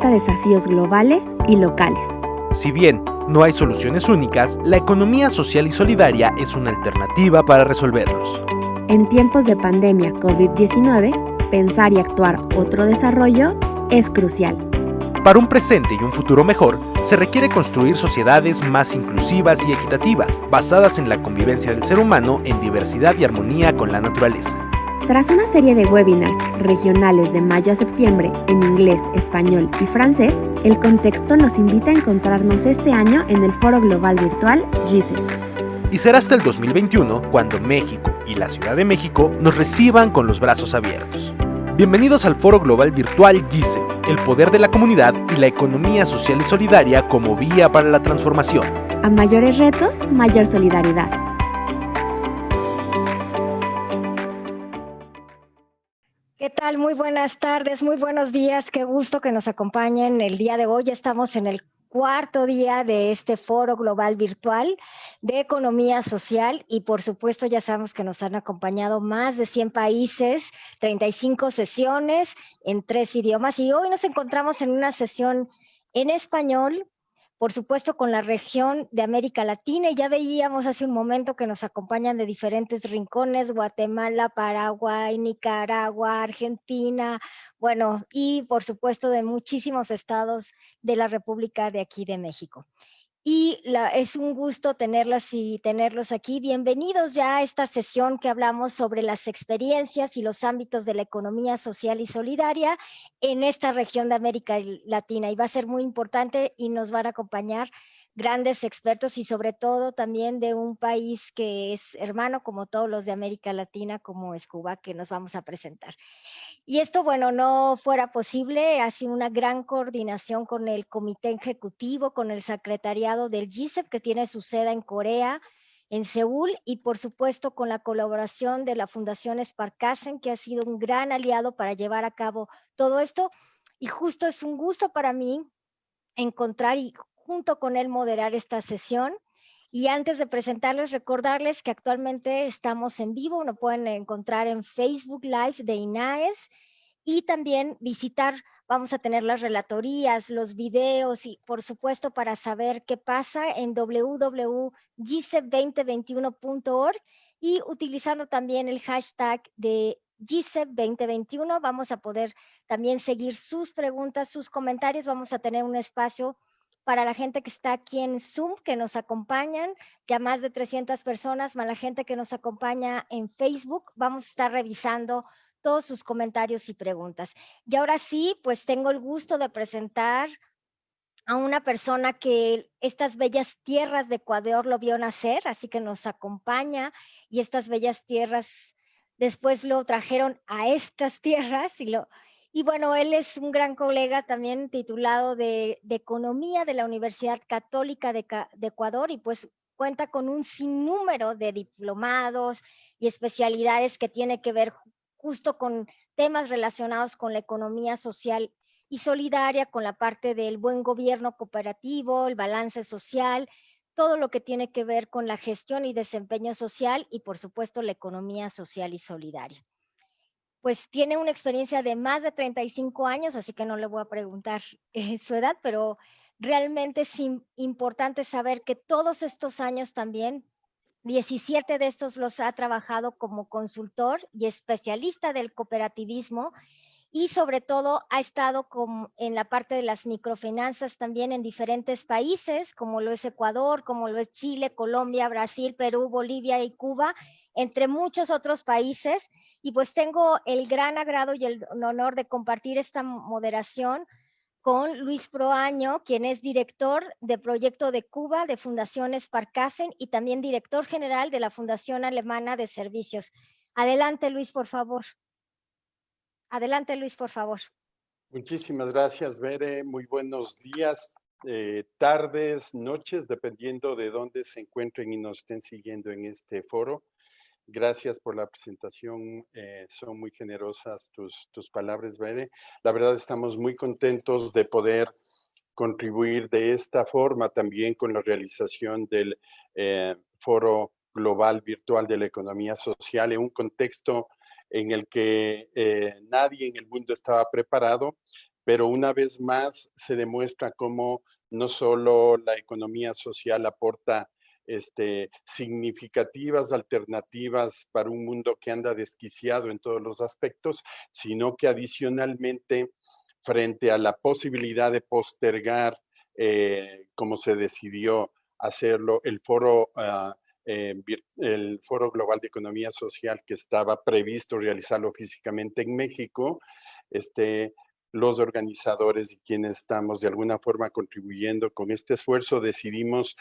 enfrenta desafíos globales y locales. Si bien no hay soluciones únicas, la economía social y solidaria es una alternativa para resolverlos. En tiempos de pandemia COVID-19, pensar y actuar otro desarrollo es crucial. Para un presente y un futuro mejor, se requiere construir sociedades más inclusivas y equitativas, basadas en la convivencia del ser humano en diversidad y armonía con la naturaleza. Tras una serie de webinars regionales de mayo a septiembre en inglés, español y francés, el contexto nos invita a encontrarnos este año en el Foro Global Virtual GICEF. Y será hasta el 2021 cuando México y la Ciudad de México nos reciban con los brazos abiertos. Bienvenidos al Foro Global Virtual GICEF, el poder de la comunidad y la economía social y solidaria como vía para la transformación. A mayores retos, mayor solidaridad. ¿Qué tal? Muy buenas tardes, muy buenos días. Qué gusto que nos acompañen el día de hoy. Ya estamos en el cuarto día de este Foro Global Virtual de Economía Social y por supuesto ya sabemos que nos han acompañado más de 100 países, 35 sesiones en 3 idiomas y hoy nos encontramos en una sesión en español, por supuesto con la región de América Latina y ya veíamos hace un momento que nos acompañan de diferentes rincones, Guatemala, Paraguay, Nicaragua, Argentina, bueno, y por supuesto de muchísimos estados de la República de aquí de México. Y es un gusto tenerlas y tenerlos aquí. Bienvenidos ya a esta sesión que hablamos sobre las experiencias y los ámbitos de la economía social y solidaria en esta región de América Latina. Y va a ser muy importante y nos van a acompañar grandes expertos y sobre todo también de un país que es hermano como todos los de América Latina, como es Cuba, que nos vamos a presentar. Y esto, bueno, no fuera posible, ha sido una gran coordinación con el comité ejecutivo, con el secretariado del GICEF, que tiene su sede en Corea, en Seúl, y por supuesto con la colaboración de la Fundación Sparkassen, que ha sido un gran aliado para llevar a cabo todo esto. Y justo es un gusto para mí encontrar y junto con él moderar esta sesión. Y antes de presentarles, recordarles que actualmente estamos en vivo, nos pueden encontrar en Facebook Live de INAES y también visitar, vamos a tener las relatorías, los videos y por supuesto para saber qué pasa en www.gicef2021.org y utilizando también el hashtag de GICEF2021 vamos a poder también seguir sus preguntas, sus comentarios, vamos a tener un espacio para la gente que está aquí en Zoom, que nos acompañan, ya más de 300 personas, más la gente que nos acompaña en Facebook, vamos a estar revisando todos sus comentarios y preguntas. Y ahora sí, pues tengo el gusto de presentar a una persona que estas bellas tierras de Ecuador lo vio nacer, así que nos acompaña y estas bellas tierras después lo trajeron a estas tierras y bueno, él es un gran colega también titulado de Economía de la Universidad Católica de Ecuador y pues cuenta con un sinnúmero de diplomados y especialidades que tiene que ver justo con temas relacionados con la economía social y solidaria, con la parte del buen gobierno cooperativo, el balance social, todo lo que tiene que ver con la gestión y desempeño social y por supuesto la economía social y solidaria. Pues tiene una experiencia de más de 35 años, así que no le voy a preguntar su edad, pero realmente es importante saber que todos estos años también 17 de estos los ha trabajado como consultor y especialista del cooperativismo y sobre todo ha estado en la parte de las microfinanzas también en diferentes países, como lo es Ecuador, como lo es Chile, Colombia, Brasil, Perú, Bolivia y Cuba, entre muchos otros países. Y pues tengo el gran agrado y el honor de compartir esta moderación con Luis Proaño, quien es director de Proyecto de Cuba de Fundación Sparkassen y también director general de la Fundación Alemana de Servicios. Adelante, Luis, por favor. Adelante, Luis, por favor. Muchísimas gracias, Bere. Muy buenos días, tardes, noches, dependiendo de dónde se encuentren y nos estén siguiendo en este foro. Gracias por la presentación, son muy generosas tus palabras, Bere. La verdad estamos muy contentos de poder contribuir de esta forma también con la realización del Foro Global Virtual de la Economía Social en un contexto en el que nadie en el mundo estaba preparado, pero una vez más se demuestra cómo no solo la economía social aporta significativas alternativas para un mundo que anda desquiciado en todos los aspectos, sino que adicionalmente, frente a la posibilidad de postergar, como se decidió hacerlo, el Foro Global de Economía Social que estaba previsto realizarlo físicamente en México, los organizadores y quienes estamos de alguna forma contribuyendo con este esfuerzo decidimos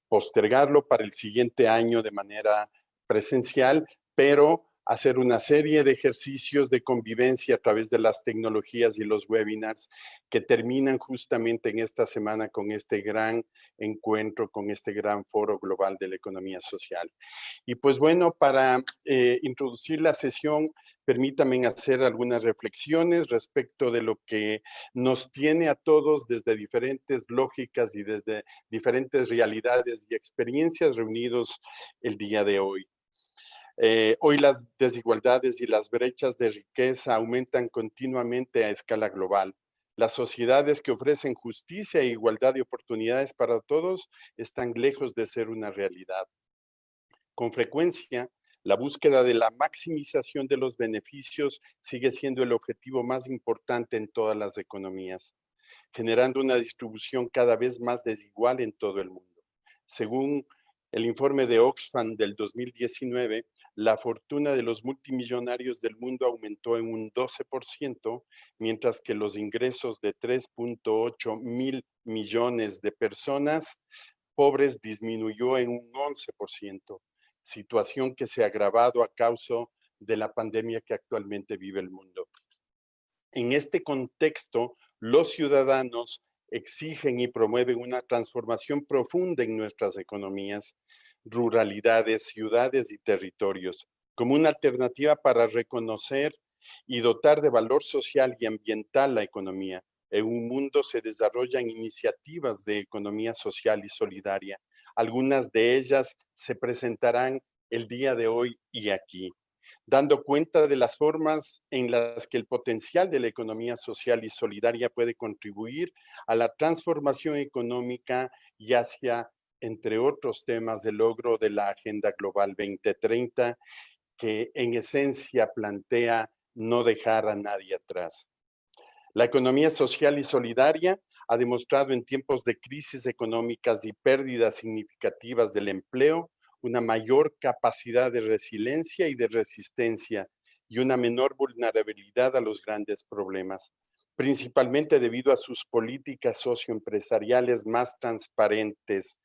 postergarlo para el siguiente año de manera presencial, pero hacer una serie de ejercicios de convivencia a través de las tecnologías y los webinars que terminan justamente en esta semana con este gran encuentro, con este gran foro global de la economía social. Y pues bueno, para introducir la sesión, permítanme hacer algunas reflexiones respecto de lo que nos tiene a todos desde diferentes lógicas y desde diferentes realidades y experiencias reunidos el día de hoy. Hoy las desigualdades y las brechas de riqueza aumentan continuamente a escala global. Las sociedades que ofrecen justicia e igualdad de oportunidades para todos están lejos de ser una realidad. Con frecuencia, la búsqueda de la maximización de los beneficios sigue siendo el objetivo más importante en todas las economías, generando una distribución cada vez más desigual en todo el mundo. Según el informe de Oxfam del 2019, la fortuna de los multimillonarios del mundo aumentó en un 12%, mientras que los ingresos de 3.8 mil millones de personas pobres disminuyó en un 11%, situación que se ha agravado a causa de la pandemia que actualmente vive el mundo. En este contexto, los ciudadanos exigen y promueven una transformación profunda en nuestras economías, ruralidades, ciudades y territorios, como una alternativa para reconocer y dotar de valor social y ambiental la economía. En un mundo se desarrollan iniciativas de economía social y solidaria. Algunas de ellas se presentarán el día de hoy y aquí, dando cuenta de las formas en las que el potencial de la economía social y solidaria puede contribuir a la transformación económica y hacia, entre otros temas, el logro de la Agenda Global 2030, que en esencia plantea no dejar a nadie atrás. La economía social y solidaria ha demostrado en tiempos de crisis económicas y pérdidas significativas del empleo una mayor capacidad de resiliencia y de resistencia y una menor vulnerabilidad a los grandes problemas, principalmente debido a sus políticas socioempresariales más transparentes,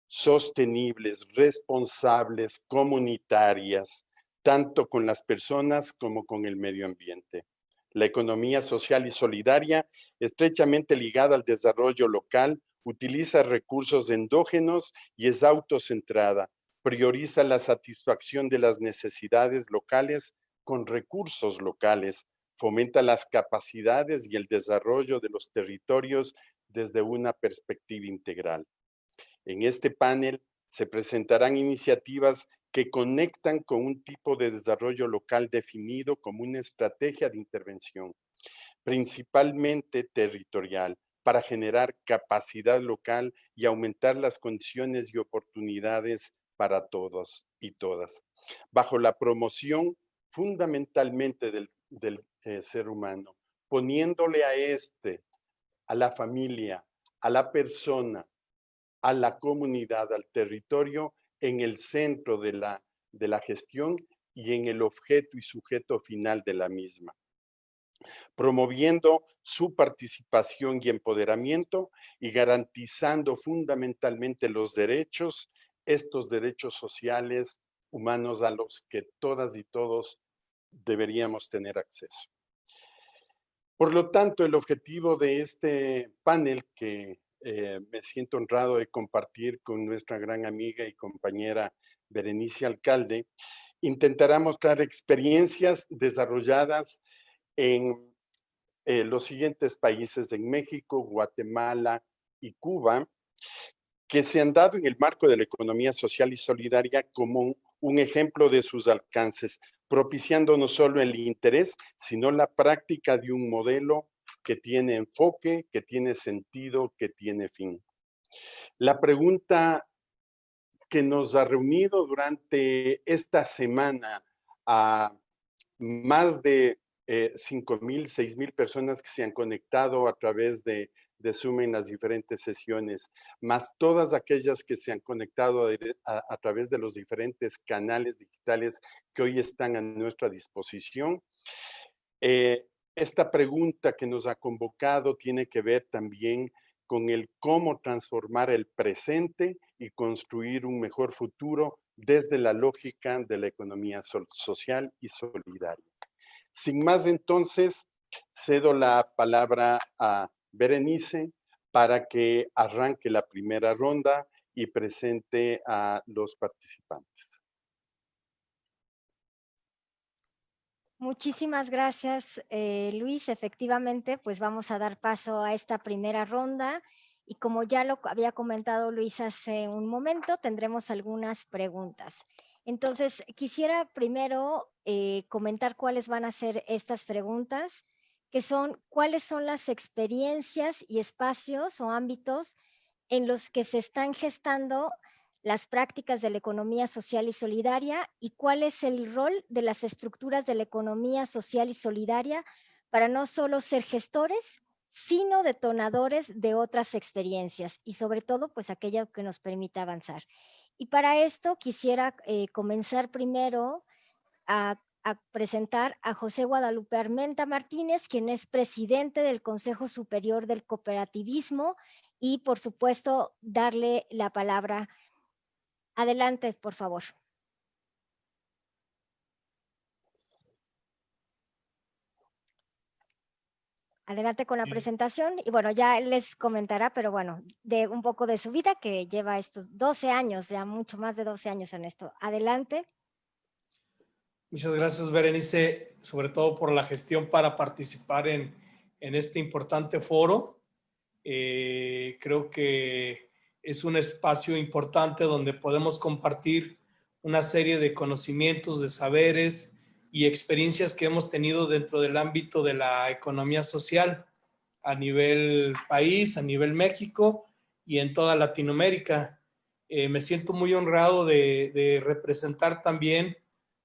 sostenibles, responsables, comunitarias, tanto con las personas como con el medio ambiente. La economía social y solidaria, estrechamente ligada al desarrollo local, utiliza recursos endógenos y es autocentrada. Prioriza la satisfacción de las necesidades locales con recursos locales. Fomenta las capacidades y el desarrollo de los territorios desde una perspectiva integral. En este panel se presentarán iniciativas que conectan con un tipo de desarrollo local definido como una estrategia de intervención, principalmente territorial, para generar capacidad local y aumentar las condiciones y oportunidades para todos y todas, bajo la promoción fundamentalmente del ser humano, poniéndole a la familia, a la persona, a la comunidad, al territorio, en el centro de la gestión y en el objeto y sujeto final de la misma, promoviendo su participación y empoderamiento y garantizando fundamentalmente los derechos, estos derechos sociales humanos a los que todas y todos deberíamos tener acceso. Por lo tanto, el objetivo de este panel que me siento honrado de compartir con nuestra gran amiga y compañera Berenice Alcalde, intentará mostrar experiencias desarrolladas en los siguientes países, en México, Guatemala y Cuba, que se han dado en el marco de la economía social y solidaria como un ejemplo de sus alcances, propiciando no solo el interés, sino la práctica de un modelo que tiene enfoque, que tiene sentido, que tiene fin. La pregunta que nos ha reunido durante esta semana a más de 5,000, 6,000 personas que se han conectado a través de Zoom en las diferentes sesiones, más todas aquellas que se han conectado a través de los diferentes canales digitales que hoy están a nuestra disposición. Esta pregunta que nos ha convocado tiene que ver también con el cómo transformar el presente y construir un mejor futuro desde la lógica de la economía social y solidaria. Sin más, entonces, cedo la palabra a Berenice para que arranque la primera ronda y presente a los participantes. Muchísimas gracias, Luis. Efectivamente, pues vamos a dar paso a esta primera ronda y como ya lo había comentado Luis hace un momento, tendremos algunas preguntas. Entonces, quisiera primero comentar cuáles van a ser estas preguntas, que son cuáles son las experiencias y espacios o ámbitos en los que se están gestando las prácticas de la economía social y solidaria y cuál es el rol de las estructuras de la economía social y solidaria para no solo ser gestores, sino detonadores de otras experiencias y sobre todo pues aquella que nos permita avanzar. Y para esto quisiera comenzar primero a presentar a José Guadalupe Armenta Martínez, quien es presidente del Consejo Superior del Cooperativismo y por supuesto darle la palabra. Adelante, por favor. Adelante con la presentación y bueno, ya les comentará, pero bueno, de un poco de su vida que lleva estos 12 años, ya mucho más de 12 años en esto. Adelante. Muchas gracias, Berenice, sobre todo por la gestión para participar en este importante foro. Creo que es un espacio importante donde podemos compartir una serie de conocimientos, de saberes y experiencias que hemos tenido dentro del ámbito de la economía social a nivel país, a nivel México y en toda Latinoamérica. Me siento muy honrado de representar también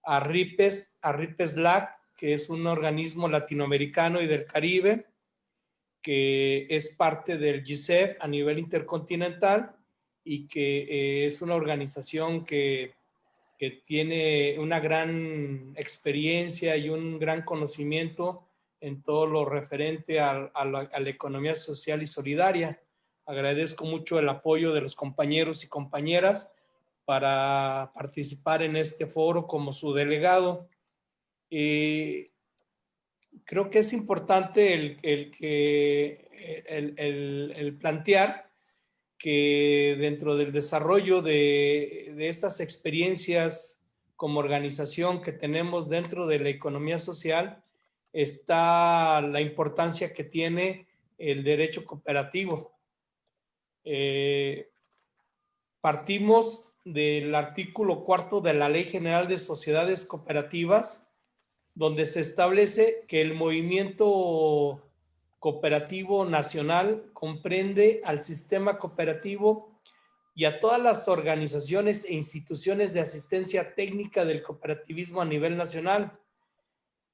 a RIPES-LAC, que es un organismo latinoamericano y del Caribe, que es parte del GISEF a nivel intercontinental y que es una organización que tiene una gran experiencia y un gran conocimiento en todo lo referente a la economía social y solidaria. Agradezco mucho el apoyo de los compañeros y compañeras para participar en este foro como su delegado. Creo que es importante el plantear que dentro del desarrollo de estas experiencias como organización que tenemos dentro de la economía social está la importancia que tiene el derecho cooperativo. Partimos del artículo 4 de la Ley General de Sociedades Cooperativas, donde se establece que el movimiento cooperativo nacional comprende al sistema cooperativo y a todas las organizaciones e instituciones de asistencia técnica del cooperativismo a nivel nacional.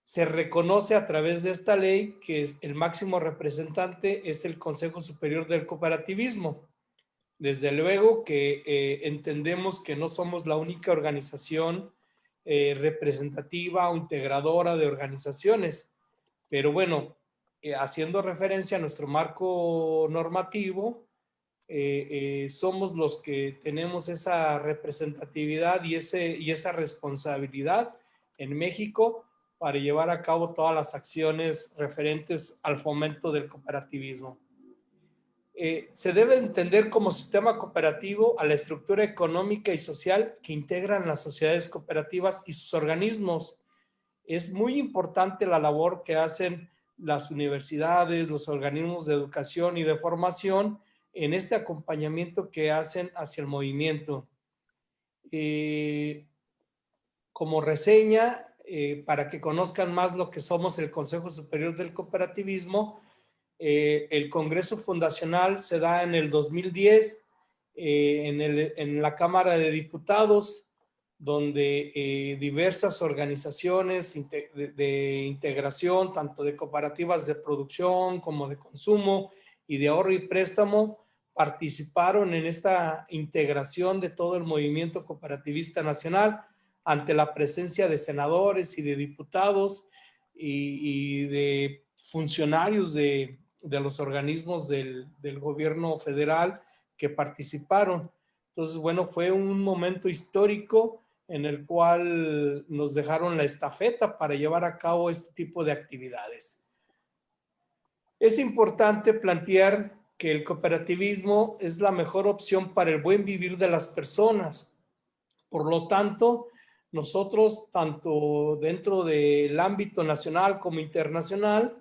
Se reconoce a través de esta ley que el máximo representante es el Consejo Superior del Cooperativismo. Desde luego que entendemos que no somos la única organización representativa o integradora de organizaciones, pero bueno, haciendo referencia a nuestro marco normativo, somos los que tenemos esa representatividad y esa responsabilidad en México para llevar a cabo todas las acciones referentes al fomento del cooperativismo. Se debe entender como sistema cooperativo a la estructura económica y social que integran las sociedades cooperativas y sus organismos. Es muy importante la labor que hacen las universidades, los organismos de educación y de formación en este acompañamiento que hacen hacia el movimiento. Como reseña, para que conozcan más lo que somos el Consejo Superior del Cooperativismo, El Congreso Fundacional se da en el 2010 en la Cámara de Diputados, donde diversas organizaciones de integración, tanto de cooperativas de producción como de consumo y de ahorro y préstamo, participaron en esta integración de todo el movimiento cooperativista nacional ante la presencia de senadores y de diputados y de funcionarios de los organismos del gobierno federal que participaron. Entonces, bueno, fue un momento histórico en el cual nos dejaron la estafeta para llevar a cabo este tipo de actividades. Es importante plantear que el cooperativismo es la mejor opción para el buen vivir de las personas. Por lo tanto, nosotros, tanto dentro del ámbito nacional como internacional,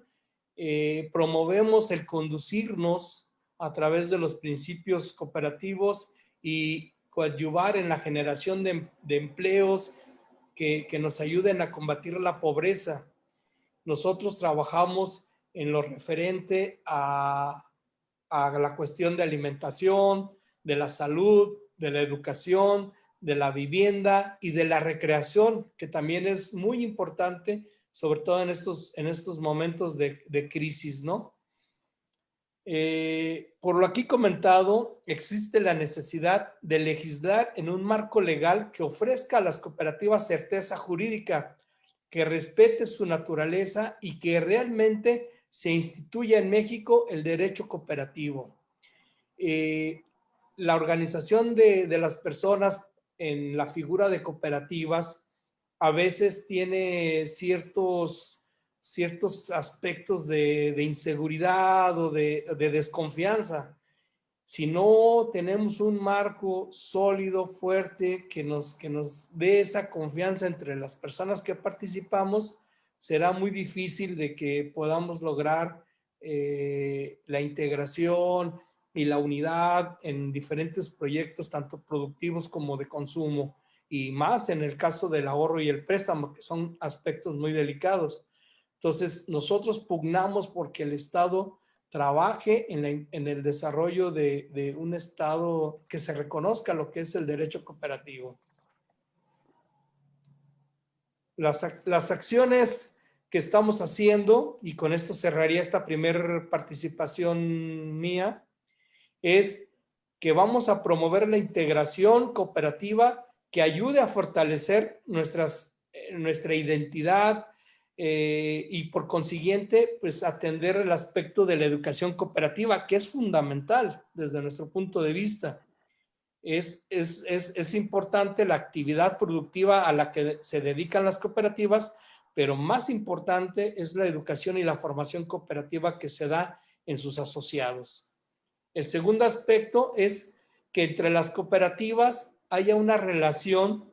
promovemos el conducirnos a través de los principios cooperativos y coadyuvar en la generación de empleos que nos ayuden a combatir la pobreza. Nosotros trabajamos en lo referente a la cuestión de alimentación, de la salud, de la educación, de la vivienda y de la recreación, que también es muy importante, sobre todo en estos momentos de crisis, ¿no? Por lo aquí comentado, existe la necesidad de legislar en un marco legal que ofrezca a las cooperativas certeza jurídica, que respete su naturaleza y que realmente se instituya en México el derecho cooperativo. La organización de las personas en la figura de cooperativas a veces tiene ciertos aspectos de inseguridad o de desconfianza. Si no tenemos un marco sólido, fuerte, que nos dé esa confianza entre las personas que participamos, será muy difícil de que podamos lograr la integración y la unidad en diferentes proyectos, tanto productivos como de consumo, y más en el caso del ahorro y el préstamo, que son aspectos muy delicados. Entonces, nosotros pugnamos porque el Estado trabaje en el desarrollo de un Estado que se reconozca lo que es el derecho cooperativo. Las acciones que estamos haciendo, y con esto cerraría esta primera participación mía, es que vamos a promover la integración cooperativa que ayude a fortalecer nuestra identidad y por consiguiente, pues atender el aspecto de la educación cooperativa, que es fundamental desde nuestro punto de vista. Es importante la actividad productiva a la que se dedican las cooperativas, pero más importante es la educación y la formación cooperativa que se da en sus asociados. El segundo aspecto es que entre las cooperativas haya una relación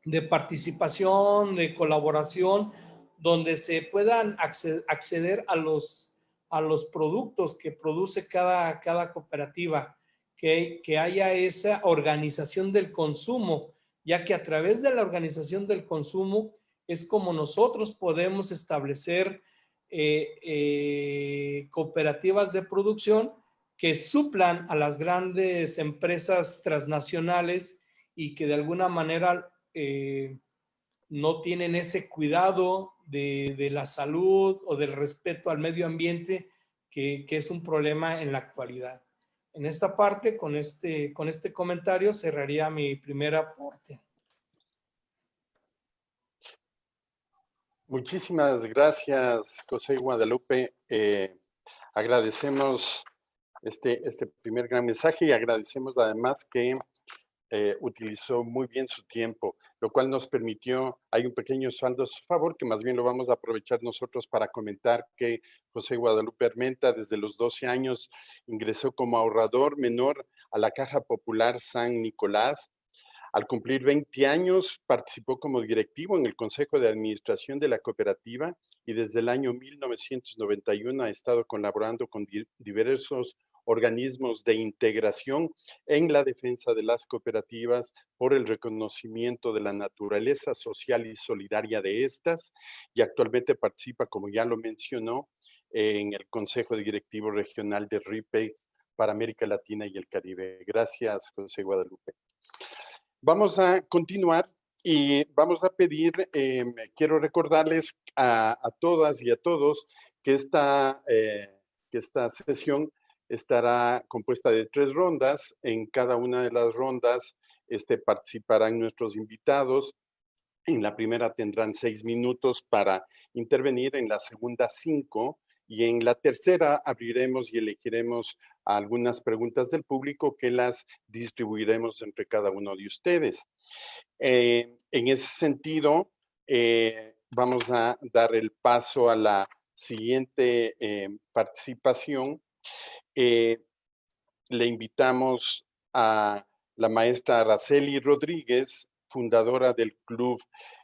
de participación, de colaboración, donde se puedan acceder a los productos que produce cada cooperativa, que haya esa organización del consumo, ya que a través de la organización del consumo es como nosotros podemos establecer cooperativas de producción que suplan a las grandes empresas transnacionales y que de alguna manera no tienen ese cuidado de la salud o del respeto al medio ambiente que es un problema en la actualidad. En esta parte, con este comentario, cerraría mi primer aporte. Muchísimas gracias, José Guadalupe. Agradecemos este primer gran mensaje y agradecemos además que utilizó muy bien su tiempo, lo cual nos permitió, hay un pequeño saldo a su favor, que más bien lo vamos a aprovechar nosotros para comentar que José Guadalupe Armenta desde los 12 años ingresó como ahorrador menor a la Caja Popular San Nicolás. Al cumplir 20 años, participó como directivo en el Consejo de Administración de la cooperativa y desde el año 1991 ha estado colaborando con diversos organismos de integración en la defensa de las cooperativas por el reconocimiento de la naturaleza social y solidaria de estas, y actualmente participa, como ya lo mencionó, en el Consejo Directivo Regional de RIPEX para América Latina y el Caribe. Gracias, José Guadalupe. Vamos a continuar y vamos a pedir, quiero recordarles a todas y a todos que esta sesión estará compuesta de 3 rondas. En cada una de las rondas participarán nuestros invitados. En la primera tendrán 6 minutos para intervenir, en la segunda 5, y en la tercera abriremos y elegiremos algunas preguntas del público que las distribuiremos entre cada uno de ustedes. En ese sentido, vamos a dar el paso a la siguiente participación. Le invitamos a la maestra Araceli Rodríguez, fundadora del Club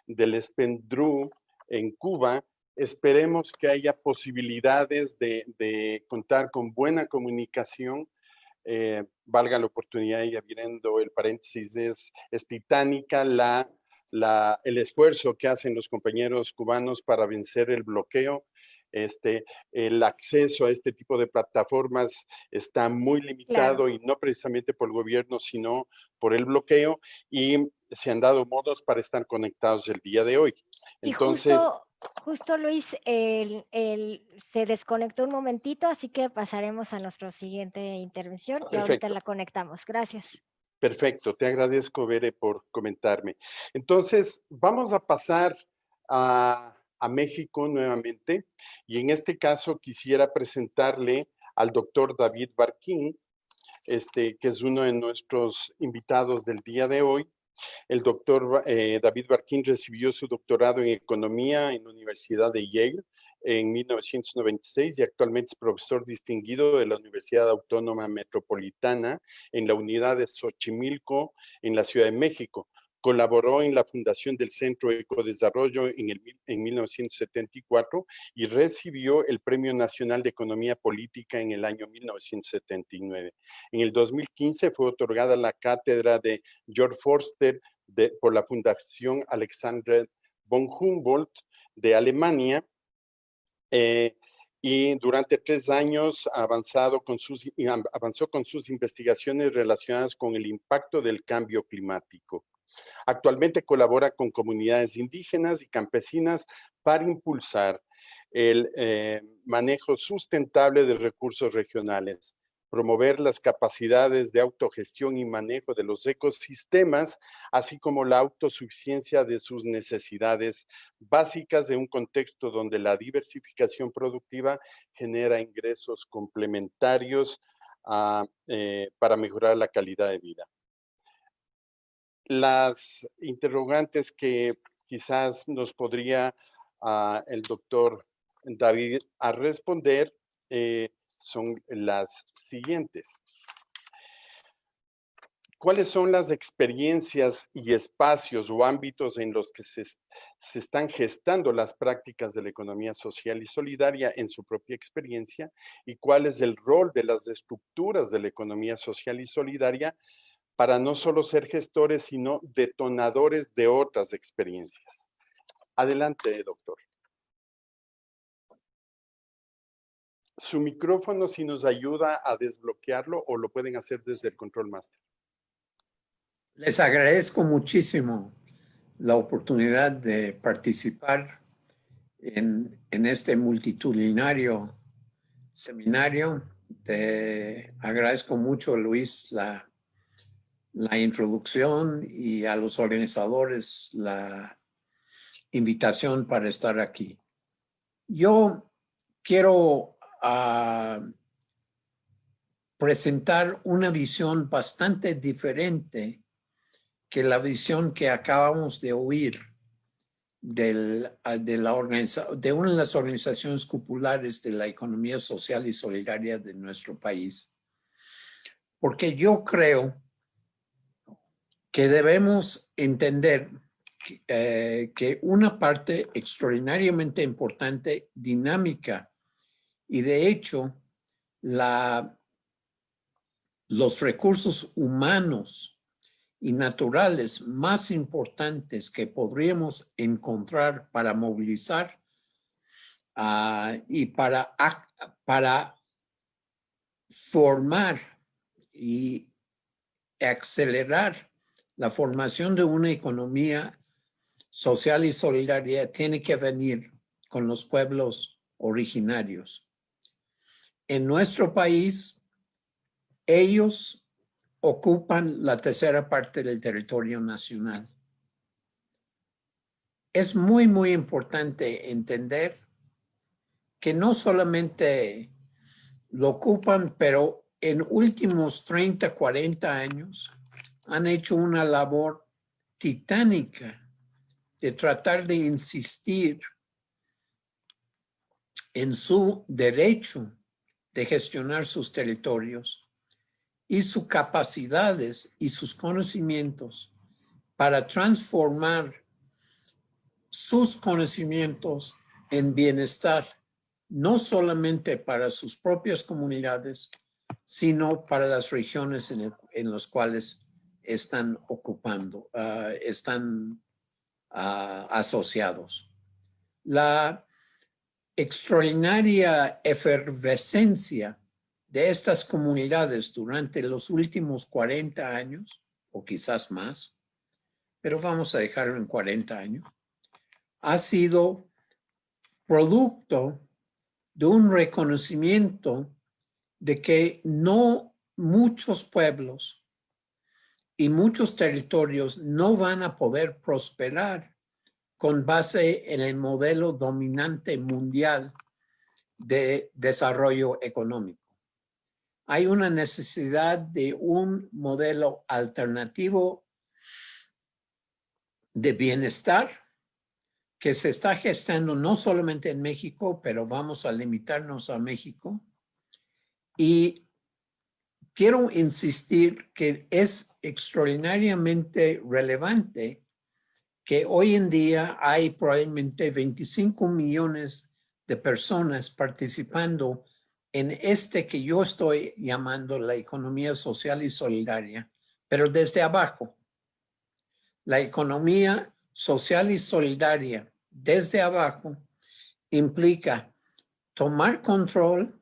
del Espendrú en Cuba. Esperemos que haya posibilidades de contar con buena comunicación. Valga la oportunidad y abriendo el paréntesis, es titánica el esfuerzo que hacen los compañeros cubanos para vencer el bloqueo. El acceso a este tipo de plataformas está muy limitado, y no precisamente por el gobierno, sino por el bloqueo, y se han dado modos para estar conectados el día de hoy. Entonces, justo Luis, se desconectó un momentito, así que pasaremos a nuestra siguiente intervención. Perfecto. Y ahorita la conectamos. Gracias. Perfecto, te agradezco, Bere, por comentarme. Entonces, vamos a pasar a México nuevamente, y en este caso quisiera presentarle al doctor David Barquín, que es uno de nuestros invitados del día de hoy. El doctor David Barquín recibió su doctorado en Economía en la Universidad de Yale en 1996 y actualmente es profesor distinguido de la Universidad Autónoma Metropolitana en la unidad de Xochimilco en la Ciudad de México. Colaboró en la fundación del Centro Ecodesarrollo en 1974 y recibió el Premio Nacional de Economía Política en el año 1979. En el 2015 fue otorgada la cátedra de Georg Forster por la Fundación Alexander von Humboldt de Alemania, y durante 3 años avanzó con sus investigaciones relacionadas con el impacto del cambio climático. Actualmente colabora con comunidades indígenas y campesinas para impulsar el manejo sustentable de recursos regionales, promover las capacidades de autogestión y manejo de los ecosistemas, así como la autosuficiencia de sus necesidades básicas de un contexto donde la diversificación productiva genera ingresos complementarios para mejorar la calidad de vida. Las interrogantes que quizás nos podría el doctor David a responder son las siguientes. ¿Cuáles son las experiencias y espacios o ámbitos en los que se están gestando las prácticas de la economía social y solidaria en su propia experiencia? ¿Y cuál es el rol de las estructuras de la economía social y solidaria para no solo ser gestores, sino detonadores de otras experiencias? Adelante, doctor. Su micrófono, si nos ayuda a desbloquearlo, o lo pueden hacer desde el Control Master. Les agradezco muchísimo la oportunidad de participar en este multitudinario seminario. Te agradezco mucho, Luis, la introducción, y a los organizadores la invitación para estar aquí. Yo quiero presentar una visión bastante diferente que la visión que acabamos de oír de una de las organizaciones populares de la economía social y solidaria de nuestro país. Porque yo creo que debemos entender que una parte extraordinariamente importante, dinámica, y de hecho los recursos humanos y naturales más importantes que podríamos encontrar para movilizar y para formar y acelerar la formación de una economía social y solidaria tiene que venir con los pueblos originarios. En nuestro país, ellos ocupan la tercera parte del territorio nacional. Es muy, muy importante entender que no solamente lo ocupan, pero en últimos 30, 40 años han hecho una labor titánica de tratar de insistir en su derecho de gestionar sus territorios y sus capacidades y sus conocimientos para transformar sus conocimientos en bienestar, no solamente para sus propias comunidades, sino para las regiones en las cuales están ocupando, están asociados. La extraordinaria efervescencia de estas comunidades durante los últimos 40 años, o quizás más, pero vamos a dejarlo en 40 años, ha sido producto de un reconocimiento de que no muchos pueblos y muchos territorios no van a poder prosperar con base en el modelo dominante mundial de desarrollo económico. Hay una necesidad de un modelo alternativo de bienestar que se está gestando no solamente en México, pero vamos a limitarnos a México. Y quiero insistir que es extraordinariamente relevante que hoy en día hay probablemente 25 millones de personas participando en que yo estoy llamando la economía social y solidaria, pero desde abajo. La economía social y solidaria desde abajo implica tomar control,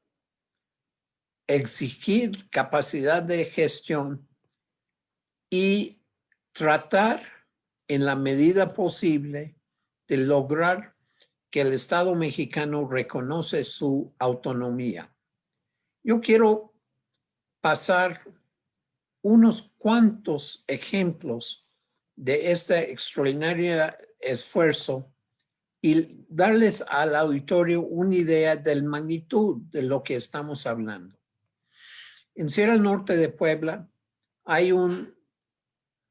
exigir capacidad de gestión y tratar en la medida posible de lograr que el Estado mexicano reconoce su autonomía. Yo quiero pasar unos cuantos ejemplos de este extraordinario esfuerzo y darles al auditorio una idea de la magnitud de lo que estamos hablando. En Sierra Norte de Puebla hay una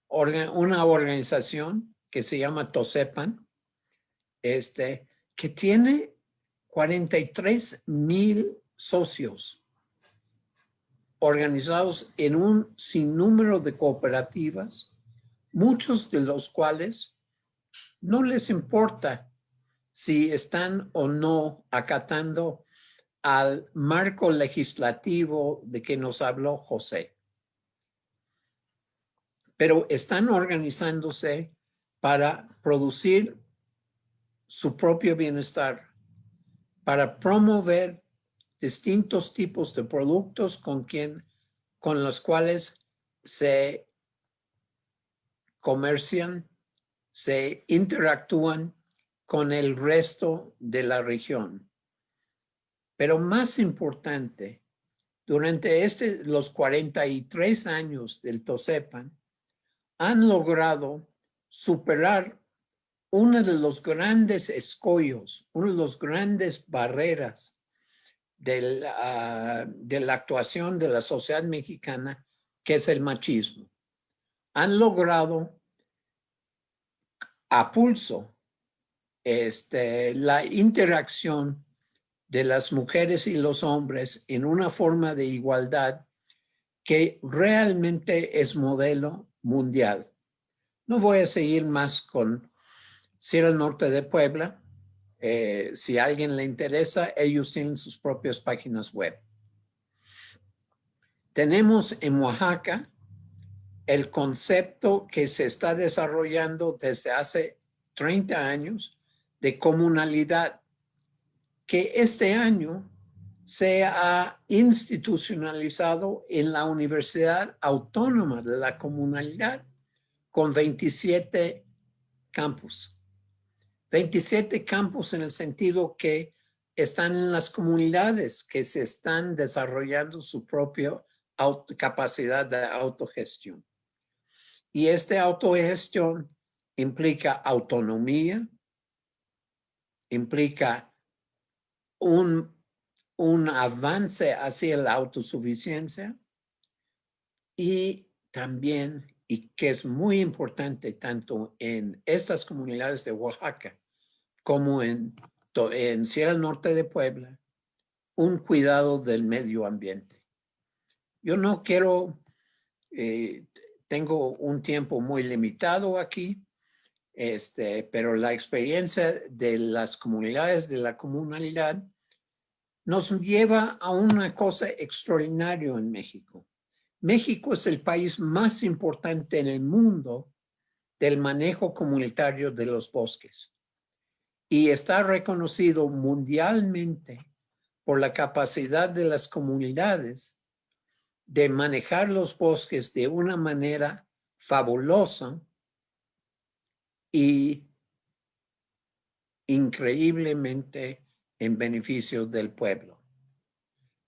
organización que se llama Tosepan, que tiene 43,000 socios organizados en un sinnúmero de cooperativas, muchos de los cuales no les importa si están o no acatando al marco legislativo de que nos habló José. Pero están organizándose para producir su propio bienestar, para promover distintos tipos de productos con los cuales se comercian, se interactúan con el resto de la región. Pero más importante, durante los 43 años del Tosepan, han logrado superar uno de los grandes escollos, una de las grandes barreras de la actuación de la sociedad mexicana, que es el machismo. Han logrado a pulso la interacción de las mujeres y los hombres en una forma de igualdad que realmente es modelo mundial. No voy a seguir más con Sierra Norte de Puebla. Si a alguien le interesa, ellos tienen sus propias páginas web. Tenemos en Oaxaca el concepto que se está desarrollando desde hace 30 años de comunalidad, que este año se ha institucionalizado en la Universidad Autónoma de la Comunidad con 27 campus. 27 campus en el sentido que están en las comunidades que se están desarrollando su propia capacidad de autogestión. Y esta autogestión implica autonomía, implica un avance hacia la autosuficiencia y también, y que es muy importante tanto en estas comunidades de Oaxaca como en Sierra Norte de Puebla, un cuidado del medio ambiente. Yo no quiero, tengo un tiempo muy limitado aquí, pero la experiencia de las comunidades de la comunidad nos lleva a una cosa extraordinaria en México. México es el país más importante en el mundo del manejo comunitario de los bosques y está reconocido mundialmente por la capacidad de las comunidades de manejar los bosques de una manera fabulosa y increíblemente en beneficio del pueblo.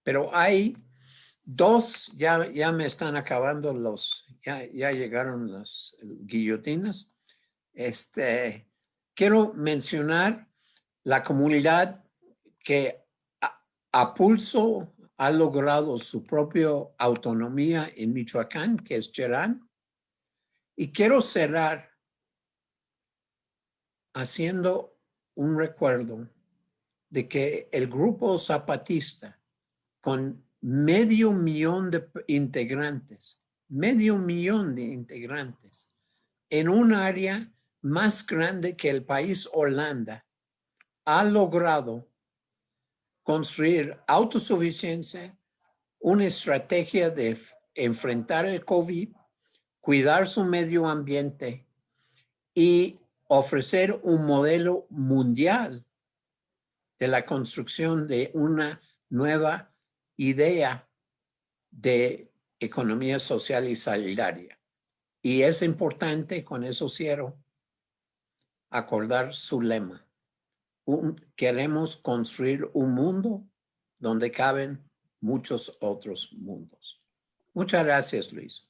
Pero hay dos, ya me están acabando ya llegaron las guillotinas. Quiero mencionar la comunidad que a pulso ha logrado su propia autonomía en Michoacán, que es Cherán. Y quiero cerrar haciendo un recuerdo de que el grupo zapatista, con 500,000 de integrantes, 500,000 de integrantes, en un área más grande que el país Holanda, ha logrado construir autosuficiencia, una estrategia de enfrentar el COVID, cuidar su medio ambiente y ofrecer un modelo mundial de la construcción de una nueva idea de economía social y solidaria. Y es importante, con eso cierro, acordar su lema. Queremos construir un mundo donde caben muchos otros mundos. Muchas gracias, Luis.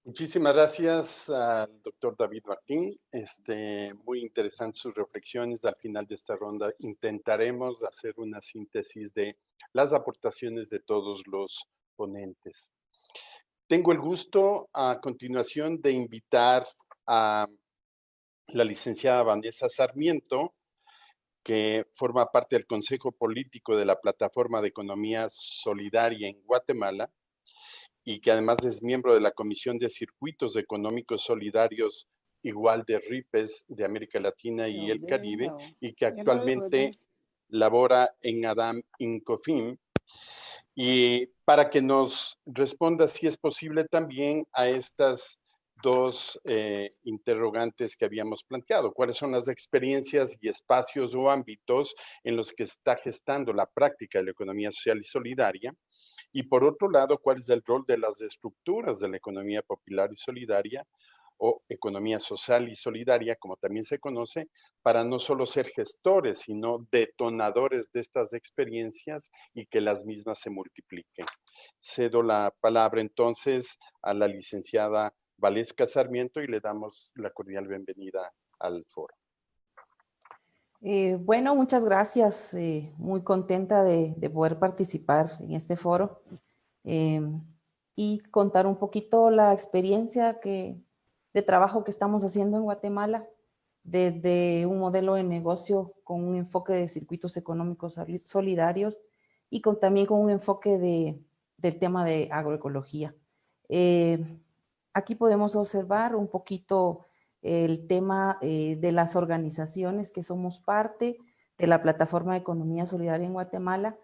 Muchísimas gracias al doctor David Martín. Muy interesantes sus reflexiones. Al final de esta ronda intentaremos hacer una síntesis de las aportaciones de todos los ponentes. Tengo el gusto a continuación de invitar a la licenciada Vanessa Sarmiento, que forma parte del Consejo Político de la Plataforma de Economía Solidaria en Guatemala, y que además es miembro de la Comisión de Circuitos Económicos Solidarios igual de RIPES de América Latina y el Caribe, y que actualmente labora en ADAM Incofin, y para que nos responda, si es posible, también a estas dos interrogantes que habíamos planteado. ¿Cuáles son las experiencias y espacios o ámbitos en los que está gestando la práctica de la economía social y solidaria? Y por otro lado, ¿cuál es el rol de las estructuras de la economía popular y solidaria o economía social y solidaria, como también se conoce, para no solo ser gestores, sino detonadores de estas experiencias y que las mismas se multipliquen? Cedo la palabra entonces a la licenciada Valesca Sarmiento y le damos la cordial bienvenida al foro. Bueno, muchas gracias. Muy contenta de poder participar en este foro y contar un poquito la experiencia de trabajo que estamos haciendo en Guatemala desde un modelo de negocio con un enfoque de circuitos económicos solidarios y también con un enfoque del tema de agroecología. Aquí podemos observar un poquito el tema de las organizaciones que somos parte de la Plataforma de Economía Solidaria en Guatemala,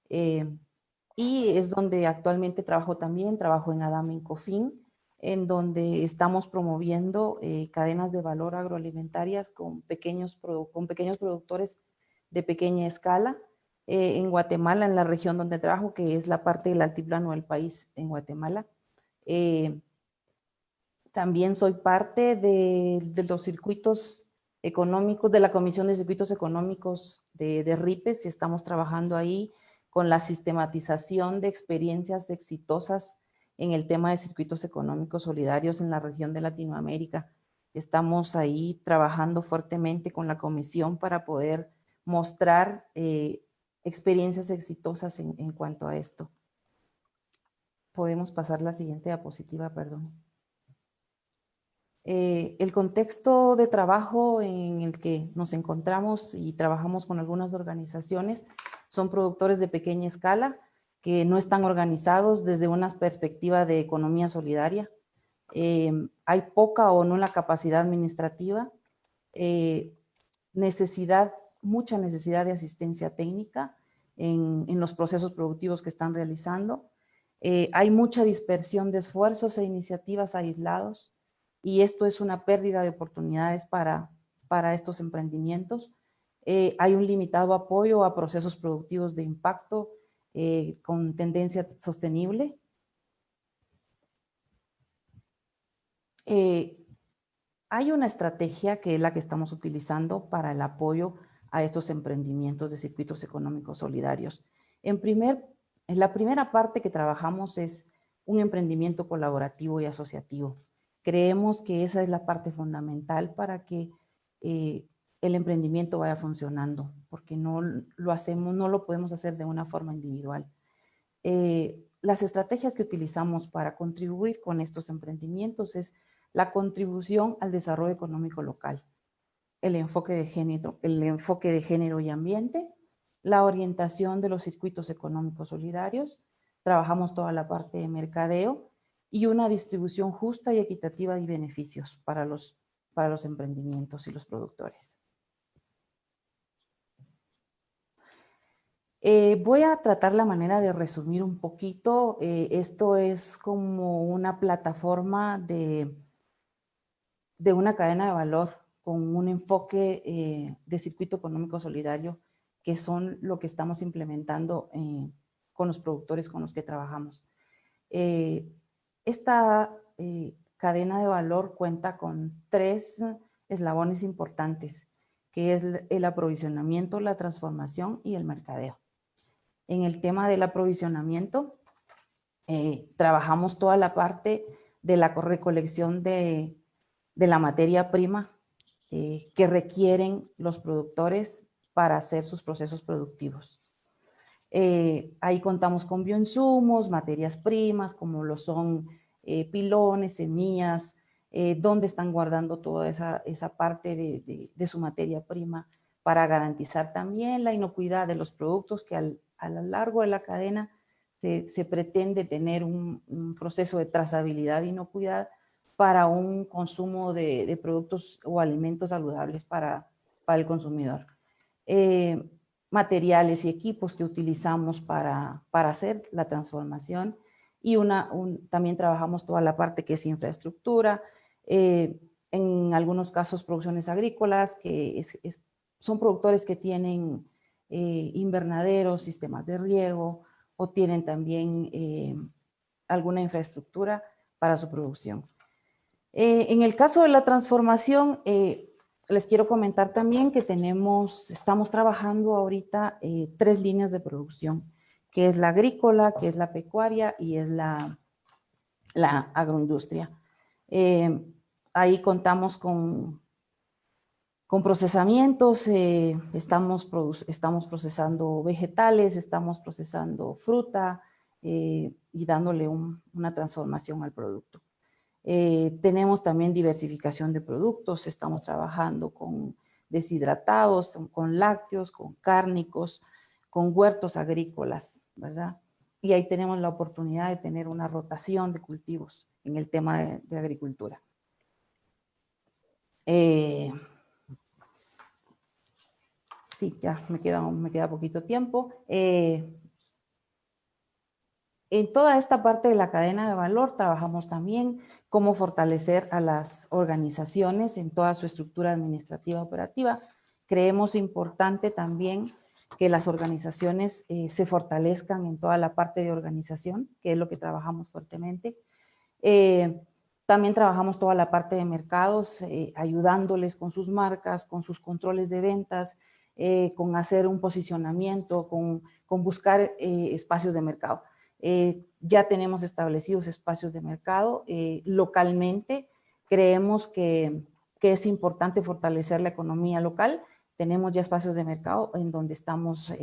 y es donde actualmente trabajo en ADAM Incofin, en donde estamos promoviendo cadenas de valor agroalimentarias con pequeños productores de pequeña escala en Guatemala, en la región donde trabajo, que es la parte del altiplano del país en Guatemala. También soy parte de los circuitos económicos, de la Comisión de Circuitos Económicos de RIPES, y estamos trabajando ahí con la sistematización de experiencias exitosas en el tema de circuitos económicos solidarios en la región de Latinoamérica. Estamos ahí trabajando fuertemente con la comisión para poder mostrar experiencias exitosas en cuanto a esto. Podemos pasar la siguiente diapositiva, perdón. El contexto de trabajo en el que nos encontramos y trabajamos con algunas organizaciones son productores de pequeña escala que no están organizados desde una perspectiva de economía solidaria. Hay poca o nula capacidad administrativa, mucha necesidad de asistencia técnica en los procesos productivos que están realizando. Hay mucha dispersión de esfuerzos e iniciativas aislados, y esto es una pérdida de oportunidades para estos emprendimientos. Hay un limitado apoyo a procesos productivos de impacto con tendencia sostenible. Hay una estrategia que es la que estamos utilizando para el apoyo a estos emprendimientos de circuitos económicos solidarios. En la primera parte que trabajamos es un emprendimiento colaborativo y asociativo. Creemos que esa es la parte fundamental para que el emprendimiento vaya funcionando, porque no lo podemos hacer de una forma individual. Las estrategias que utilizamos para contribuir con estos emprendimientos es la contribución al desarrollo económico local, el enfoque de género y ambiente, la orientación de los circuitos económicos solidarios, trabajamos toda la parte de mercadeo y una distribución justa y equitativa de beneficios para los emprendimientos y los productores. Voy a tratar la manera de resumir un poquito. Esto es como una plataforma de una cadena de valor con un enfoque de circuito económico solidario, que son lo que estamos implementando con los productores con los que trabajamos. Esta cadena de valor cuenta con 3 eslabones importantes, que es el aprovisionamiento, la transformación y el mercadeo. En el tema del aprovisionamiento, trabajamos toda la parte de la recolección de la materia prima que requieren los productores para hacer sus procesos productivos. Ahí contamos con bioinsumos, materias primas, como lo son pilones, semillas, donde están guardando toda esa parte de su materia prima para garantizar también la inocuidad de los productos, que a lo largo de la cadena se pretende tener un proceso de trazabilidad e inocuidad para un consumo de productos o alimentos saludables para el consumidor. Materiales y equipos que utilizamos para hacer la transformación, y también trabajamos toda la parte que es infraestructura, en algunos casos producciones agrícolas, que son productores que tienen invernaderos, sistemas de riego, o tienen también alguna infraestructura para su producción. En el caso de la transformación, les quiero comentar también que estamos trabajando ahorita 3 líneas de producción, que es la agrícola, que es la pecuaria y es la agroindustria. Ahí contamos con procesamientos, estamos procesando vegetales, estamos procesando fruta y dándole una transformación al producto. Tenemos también diversificación de productos, estamos trabajando con deshidratados, con lácteos, con cárnicos, con huertos agrícolas, ¿verdad? Y ahí tenemos la oportunidad de tener una rotación de cultivos en el tema de agricultura. Sí, ya me queda poquito tiempo. En toda esta parte de la cadena de valor trabajamos también cómo fortalecer a las organizaciones en toda su estructura administrativa operativa, Creemos importante también que las organizaciones se fortalezcan en toda la parte de organización, que es lo que trabajamos fuertemente. También trabajamos toda la parte de mercados, ayudándoles con sus marcas, con sus controles de ventas, con hacer un posicionamiento, con buscar espacios de mercado. Ya tenemos establecidos espacios de mercado. Localmente creemos que es importante fortalecer la economía local. Tenemos ya espacios de mercado en donde estamos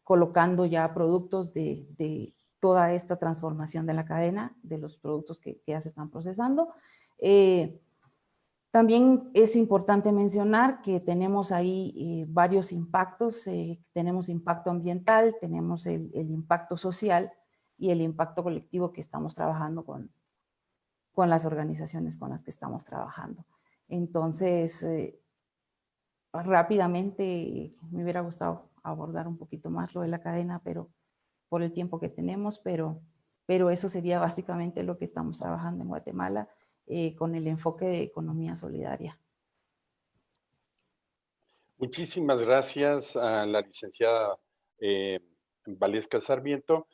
colocando ya productos de toda esta transformación de la cadena, de los productos que ya se están procesando. También es importante mencionar que tenemos ahí varios impactos. Tenemos impacto ambiental, tenemos el impacto social y el impacto colectivo que estamos trabajando con las organizaciones con las que estamos trabajando. Entonces, rápidamente me hubiera gustado abordar un poquito más lo de la cadena, pero por el tiempo que tenemos, pero eso sería básicamente lo que estamos trabajando en Guatemala con el enfoque de economía solidaria. Muchísimas gracias a la licenciada Valesca Sarmiento.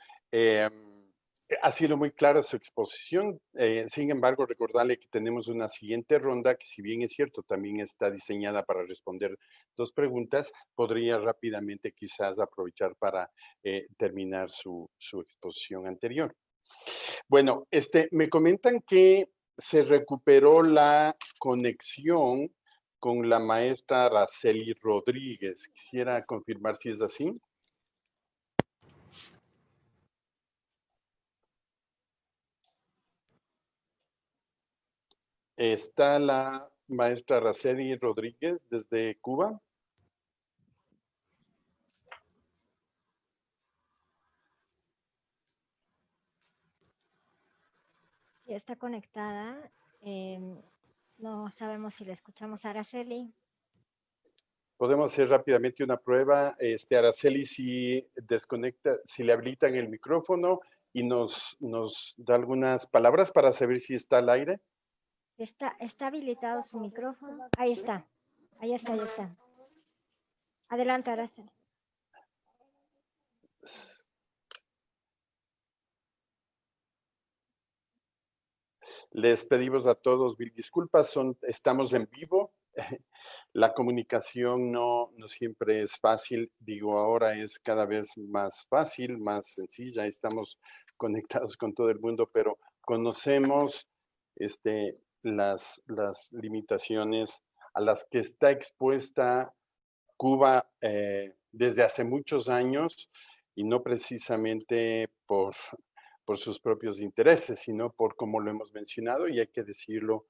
Ha sido muy clara su exposición. Sin embargo, recordarle que tenemos una siguiente ronda que, si bien es cierto, también está diseñada para responder 2 preguntas, podría rápidamente quizás aprovechar para terminar su exposición anterior. Bueno, me comentan que se recuperó la conexión con la maestra Araceli Rodríguez. Quisiera confirmar si es así. ¿Está la maestra Araceli Rodríguez desde Cuba? Sí, está conectada. No sabemos si la escuchamos a Araceli. Podemos hacer rápidamente una prueba. Araceli, si desconecta, si le habilitan el micrófono y nos da algunas palabras para saber si está al aire. Está habilitado su micrófono. Ahí está. Ahí está. Adelante, Araceli. Les pedimos a todos mil disculpas, estamos en vivo. La comunicación no siempre es fácil, digo, ahora es cada vez más fácil, más sencilla, estamos conectados con todo el mundo, pero conocemos las limitaciones a las que está expuesta Cuba desde hace muchos años, y no precisamente por sus propios intereses, sino por, como lo hemos mencionado, y hay que decirlo,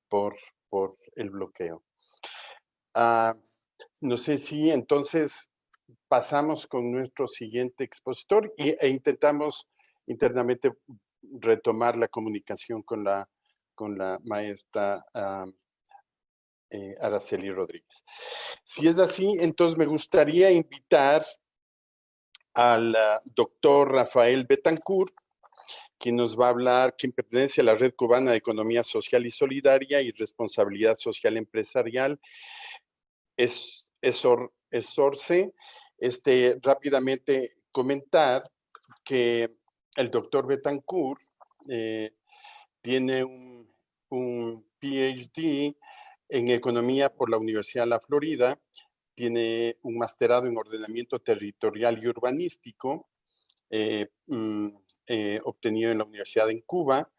por el bloqueo. No sé si entonces pasamos con nuestro siguiente expositor e intentamos internamente retomar la comunicación con la maestra Araceli Rodríguez. Si es así, entonces me gustaría invitar al doctor Rafael Betancourt, quien nos va a hablar, quien pertenece a la Red Cubana de Economía Social y Solidaria y Responsabilidad Social Empresarial, ESORCE. Rápidamente comentar que el doctor Betancourt tiene un PhD en Economía por la Universidad de la Florida, tiene un masterado en Ordenamiento Territorial y Urbanístico, obtenido en la Universidad en Cuba.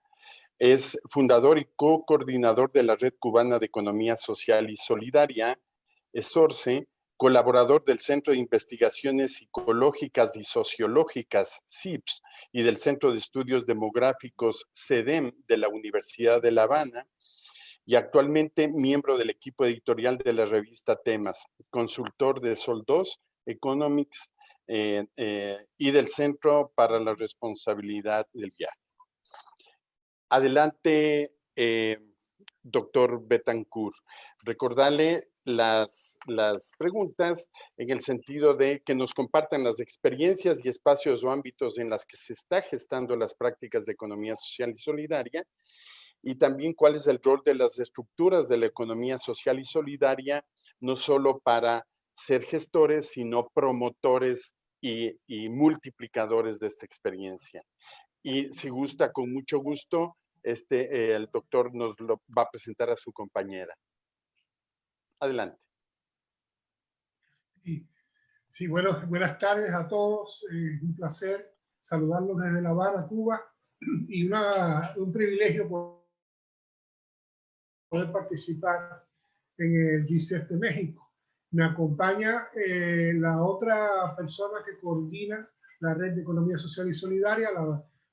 Es fundador y co-coordinador de la Red Cubana de Economía Social y Solidaria, ESORCE, colaborador del Centro de Investigaciones Psicológicas y Sociológicas, CIPS, y del Centro de Estudios Demográficos, CEDEM, de la Universidad de La Habana, y actualmente miembro del equipo editorial de la revista Temas, consultor de Sol 2, Economics, y del Centro para la Responsabilidad del Viaje. Adelante, doctor Betancourt. Recordarle las preguntas en el sentido de que nos compartan las experiencias y espacios o ámbitos en las que se está gestando las prácticas de economía social y solidaria, y también cuál es el rol de las estructuras de la economía social y solidaria, no solo para ser gestores, sino promotores y multiplicadores de esta experiencia. Y si gusta, con mucho gusto, el doctor nos lo va a presentar a su compañera. Adelante. Sí, buenas tardes a todos. Un placer saludarlos desde La Habana, Cuba, y un privilegio poder participar en el GICEF de México. Me acompaña la otra persona que coordina la Red de Economía Social y Solidaria,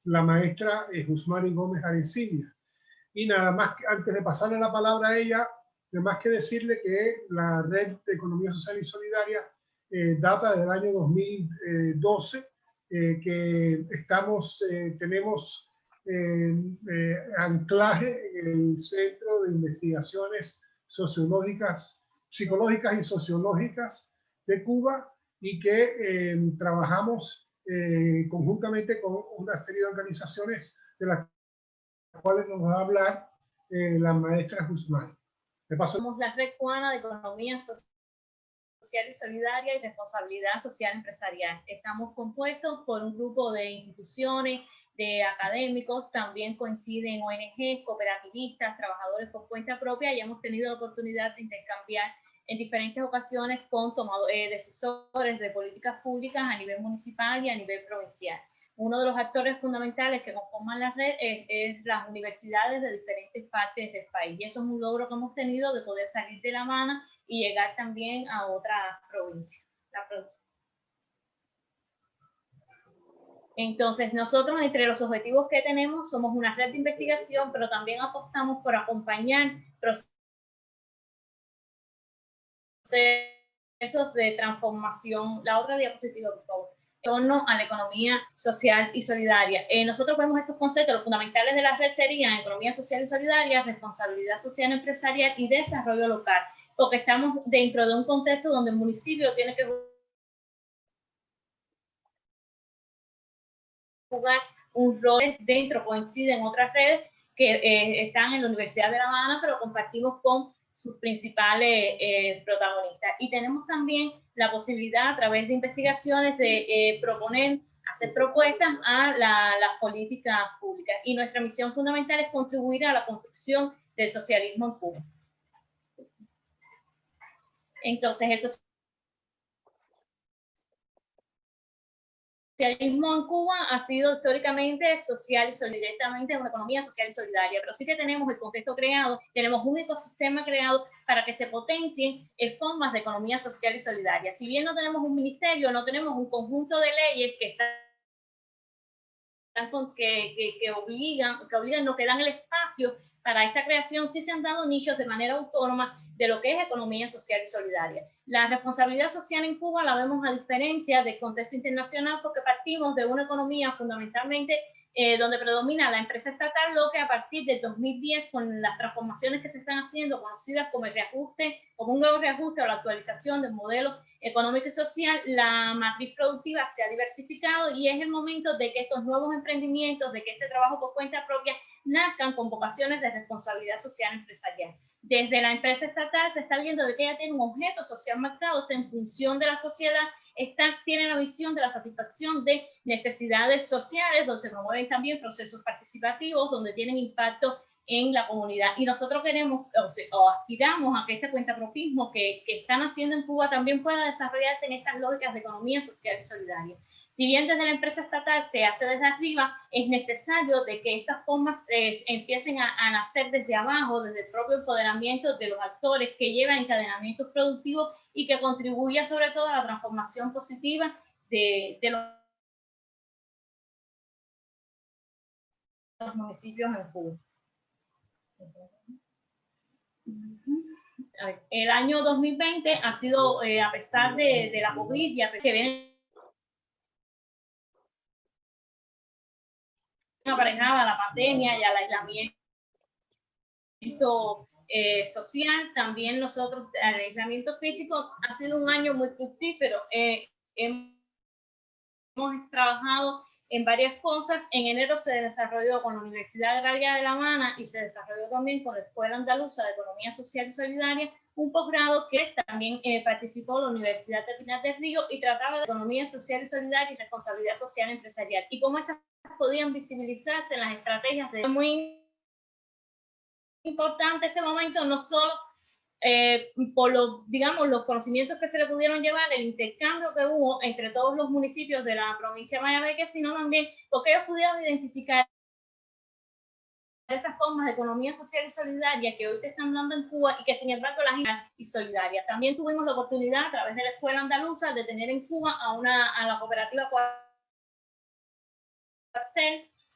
la maestra Jusmari Gómez Arencibia. Y nada más, antes de pasarle la palabra a ella, nada más que decirle que la Red de Economía Social y Solidaria data del año 2012, que tenemos anclaje en el Centro de Investigaciones Psicológicas y Sociológicas de Cuba, y que trabajamos conjuntamente con una serie de organizaciones de las cuales nos va a hablar la maestra Jusmari. Somos la Red Cubana de Economía Social y Solidaria y Responsabilidad Social Empresarial. Estamos compuestos por un grupo de instituciones, de académicos, también coinciden ONGs, cooperativistas, trabajadores por cuenta propia, y hemos tenido la oportunidad de intercambiar en diferentes ocasiones con decisores de políticas públicas a nivel municipal y a nivel provincial. Uno de los actores fundamentales que conforman la red es las universidades de diferentes partes del país, y eso es un logro que hemos tenido, de poder salir de La Habana y llegar también a otras provincias. Entonces, nosotros, entre los objetivos que tenemos, somos una red de investigación, pero también apostamos por acompañar procesos de transformación. La otra diapositiva, por favor. En torno a la economía social y solidaria. Nosotros vemos estos conceptos, los fundamentales de la red serían economía social y solidaria, responsabilidad social empresarial y desarrollo local, porque estamos dentro de un contexto donde el municipio tiene que jugar un rol dentro, coinciden otras redes que están en la Universidad de La Habana, pero compartimos con sus principales protagonistas. Y tenemos también la posibilidad, a través de investigaciones, de proponer, hacer propuestas a las políticas públicas. Y nuestra misión fundamental es contribuir a la construcción del socialismo en Cuba. Entonces, el socialismo en Cuba ha sido históricamente social y solidariamente una economía social y solidaria, pero sí que tenemos el contexto creado, tenemos un ecosistema creado para que se potencien formas de economía social y solidaria. Si bien no tenemos un ministerio, no tenemos un conjunto de leyes que obligan, no, que dan el espacio para esta creación, sí se han dado nichos de manera autónoma de lo que es economía social y solidaria. La responsabilidad social en Cuba la vemos a diferencia del contexto internacional, porque partimos de una economía fundamentalmente donde predomina la empresa estatal, lo que a partir del 2010, con las transformaciones que se están haciendo, conocidas como el reajuste, como un nuevo reajuste o la actualización del modelo económico y social, la matriz productiva se ha diversificado, y es el momento de que estos nuevos emprendimientos, de que este trabajo por cuenta propia, nazcan con vocaciones de responsabilidad social empresarial. Desde la empresa estatal se está viendo de que ella tiene un objeto social marcado, está en función de la sociedad, tiene la visión de la satisfacción de necesidades sociales, donde se promueven también procesos participativos, donde tienen impacto en la comunidad. Y nosotros queremos o aspiramos a que este cuentapropismo que están haciendo en Cuba también pueda desarrollarse en estas lógicas de economía social y solidaria. Si bien desde la empresa estatal se hace desde arriba, es necesario de que estas formas empiecen a nacer desde abajo, desde el propio empoderamiento de los actores que llevan encadenamientos productivos y que contribuya sobre todo a la transformación positiva de los municipios en Cuba. El año 2020 ha sido, a pesar de la COVID y a pesar que viene aparejada la pandemia y al aislamiento social, también nosotros, el aislamiento físico, ha sido un año muy fructífero. Hemos trabajado en varias cosas. En enero se desarrolló con la Universidad Agraria de La Habana y se desarrolló también con la Escuela Andaluza de Economía Social y Solidaria un posgrado que también participó la Universidad de Pinar del Río y trataba de economía social y solidaria y responsabilidad social empresarial y cómo estas podían visibilizarse en las estrategias de... Muy importante este momento, no solo por los conocimientos que se le pudieron llevar, el intercambio que hubo entre todos los municipios de la provincia de Mayabeque, sino también porque ellos pudieron identificar esas formas de economía social y solidaria que hoy se están dando en Cuba y que sin embargo la gente y solidaria. También tuvimos la oportunidad a través de la Escuela Andaluza de tener en Cuba a la cooperativa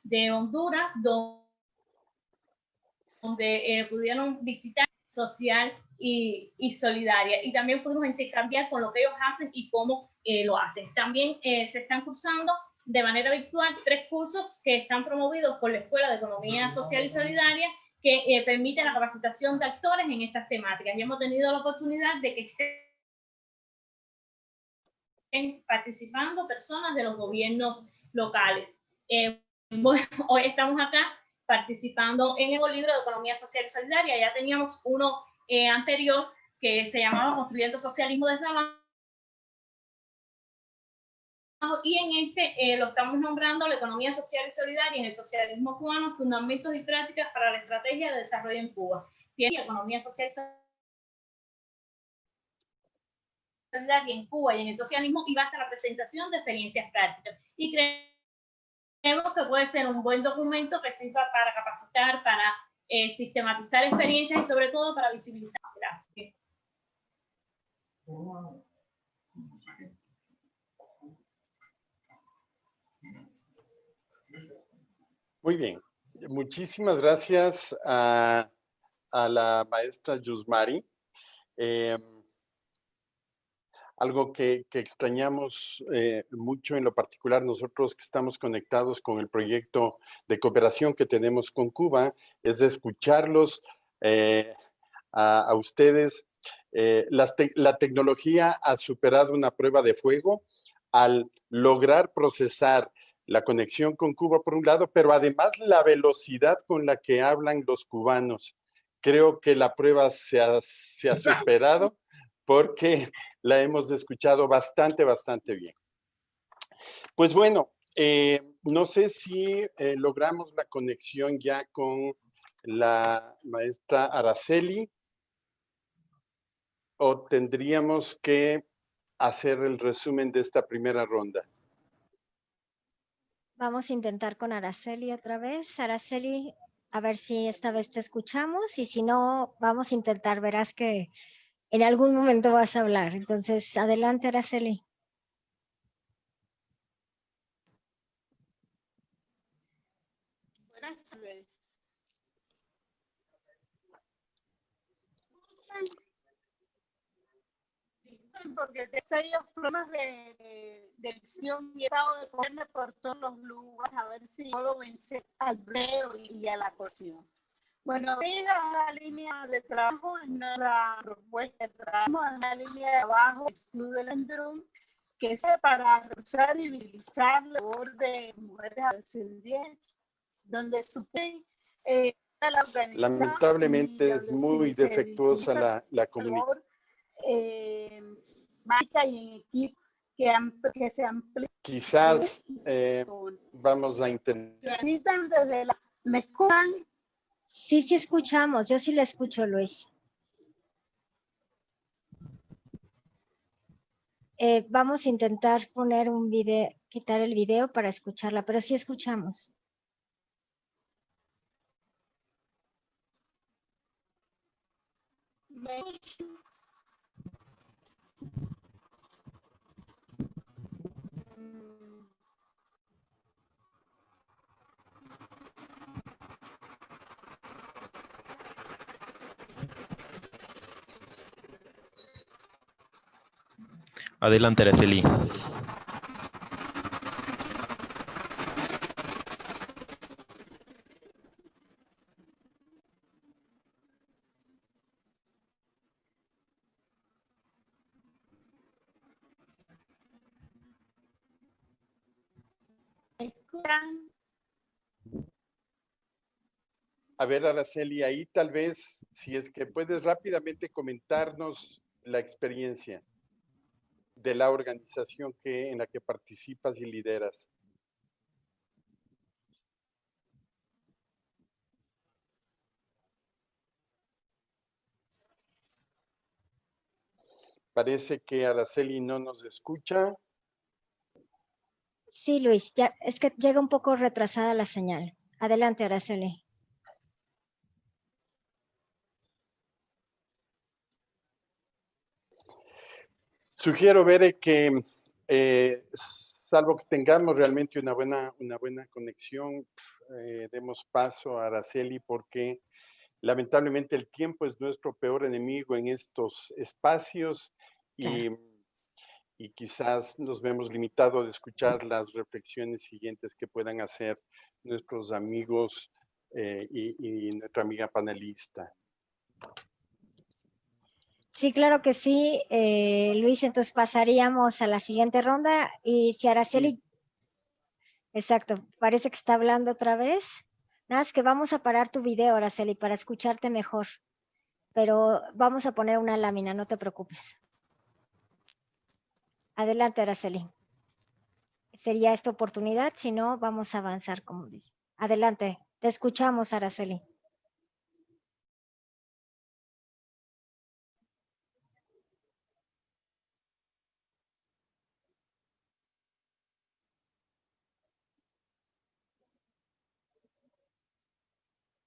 de Honduras, donde pudieron visitar social y solidaria, y también pudimos intercambiar con lo que ellos hacen y cómo lo hacen. También se están cursando de manera virtual 3 cursos que están promovidos por la Escuela de Economía Social y Solidaria que permiten la capacitación de actores en estas temáticas, y hemos tenido la oportunidad de que estén participando personas de los gobiernos locales. Bueno, hoy estamos acá participando en el libro de Economía Social y Solidaria. Ya teníamos uno anterior que se llamaba Construyendo Socialismo desde Abajo, y en este lo estamos nombrando la Economía Social y Solidaria en el socialismo cubano, fundamentos y prácticas para la estrategia de desarrollo en Cuba. Tiene Economía Social y Solidaria en Cuba y en el socialismo, y basta la presentación de experiencias prácticas. Y creemos que puede ser un buen documento que sirva para capacitar, para sistematizar experiencias y sobre todo para visibilizar. Gracias. Muy bien. Muchísimas gracias a la maestra Yusmari. Algo que extrañamos mucho, en lo particular nosotros que estamos conectados con el proyecto de cooperación que tenemos con Cuba, es de escucharlos a ustedes. La tecnología ha superado una prueba de fuego al lograr procesar la conexión con Cuba por un lado, pero además la velocidad con la que hablan los cubanos. Creo que la prueba se ha superado porque la hemos escuchado bastante bien. Pues bueno, no sé si logramos la conexión ya con la maestra Araceli, o tendríamos que hacer el resumen de esta primera ronda. Vamos a intentar con Araceli otra vez. Araceli, a ver si esta vez te escuchamos, y si no, vamos a intentar, verás que en algún momento vas a hablar. Entonces, adelante, Araceli. Buenas tardes. Porque de serios problemas de visión y estado de ponerme por todos los lugares a ver si puedo vencer al breo y a la cocción. Bueno, la línea de trabajo en nuestra propuesta de trabajo, en la línea de abajo, el Club del Endrum, que es para reforzar y visibilizar la labor de mujeres afrodescendientes, donde suplen la organización. Lamentablemente es muy defectuosa la comunicación. Marca y en equipo que se amplíe. Quizás vamos a intentar. ¿Me escuchan? Sí, sí escuchamos. Yo sí le escucho, Luis. Vamos a intentar poner un video, quitar el video para escucharla, pero sí escuchamos. Adelante, Araceli. escuchan? A ver, Araceli, ahí tal vez, si es que puedes rápidamente comentarnos la experiencia de la organización en la que participas y lideras. Parece que Araceli no nos escucha. Sí, Luis, ya, es que llega un poco retrasada la señal. Adelante, Araceli. Sugiero, Bere, que salvo que tengamos realmente una buena conexión, demos paso a Araceli porque lamentablemente el tiempo es nuestro peor enemigo en estos espacios y, y quizás nos vemos limitados de escuchar las reflexiones siguientes que puedan hacer nuestros amigos y nuestra amiga panelista. Sí, claro que sí, Luis, entonces pasaríamos a la siguiente ronda y si Araceli, sí. Exacto, parece que está hablando otra vez. Nada, es que vamos a parar tu video, Araceli, para escucharte mejor, pero vamos a poner una lámina, no te preocupes. Adelante, Araceli. Sería esta oportunidad, si no, vamos a avanzar, como dice. Adelante, te escuchamos, Araceli.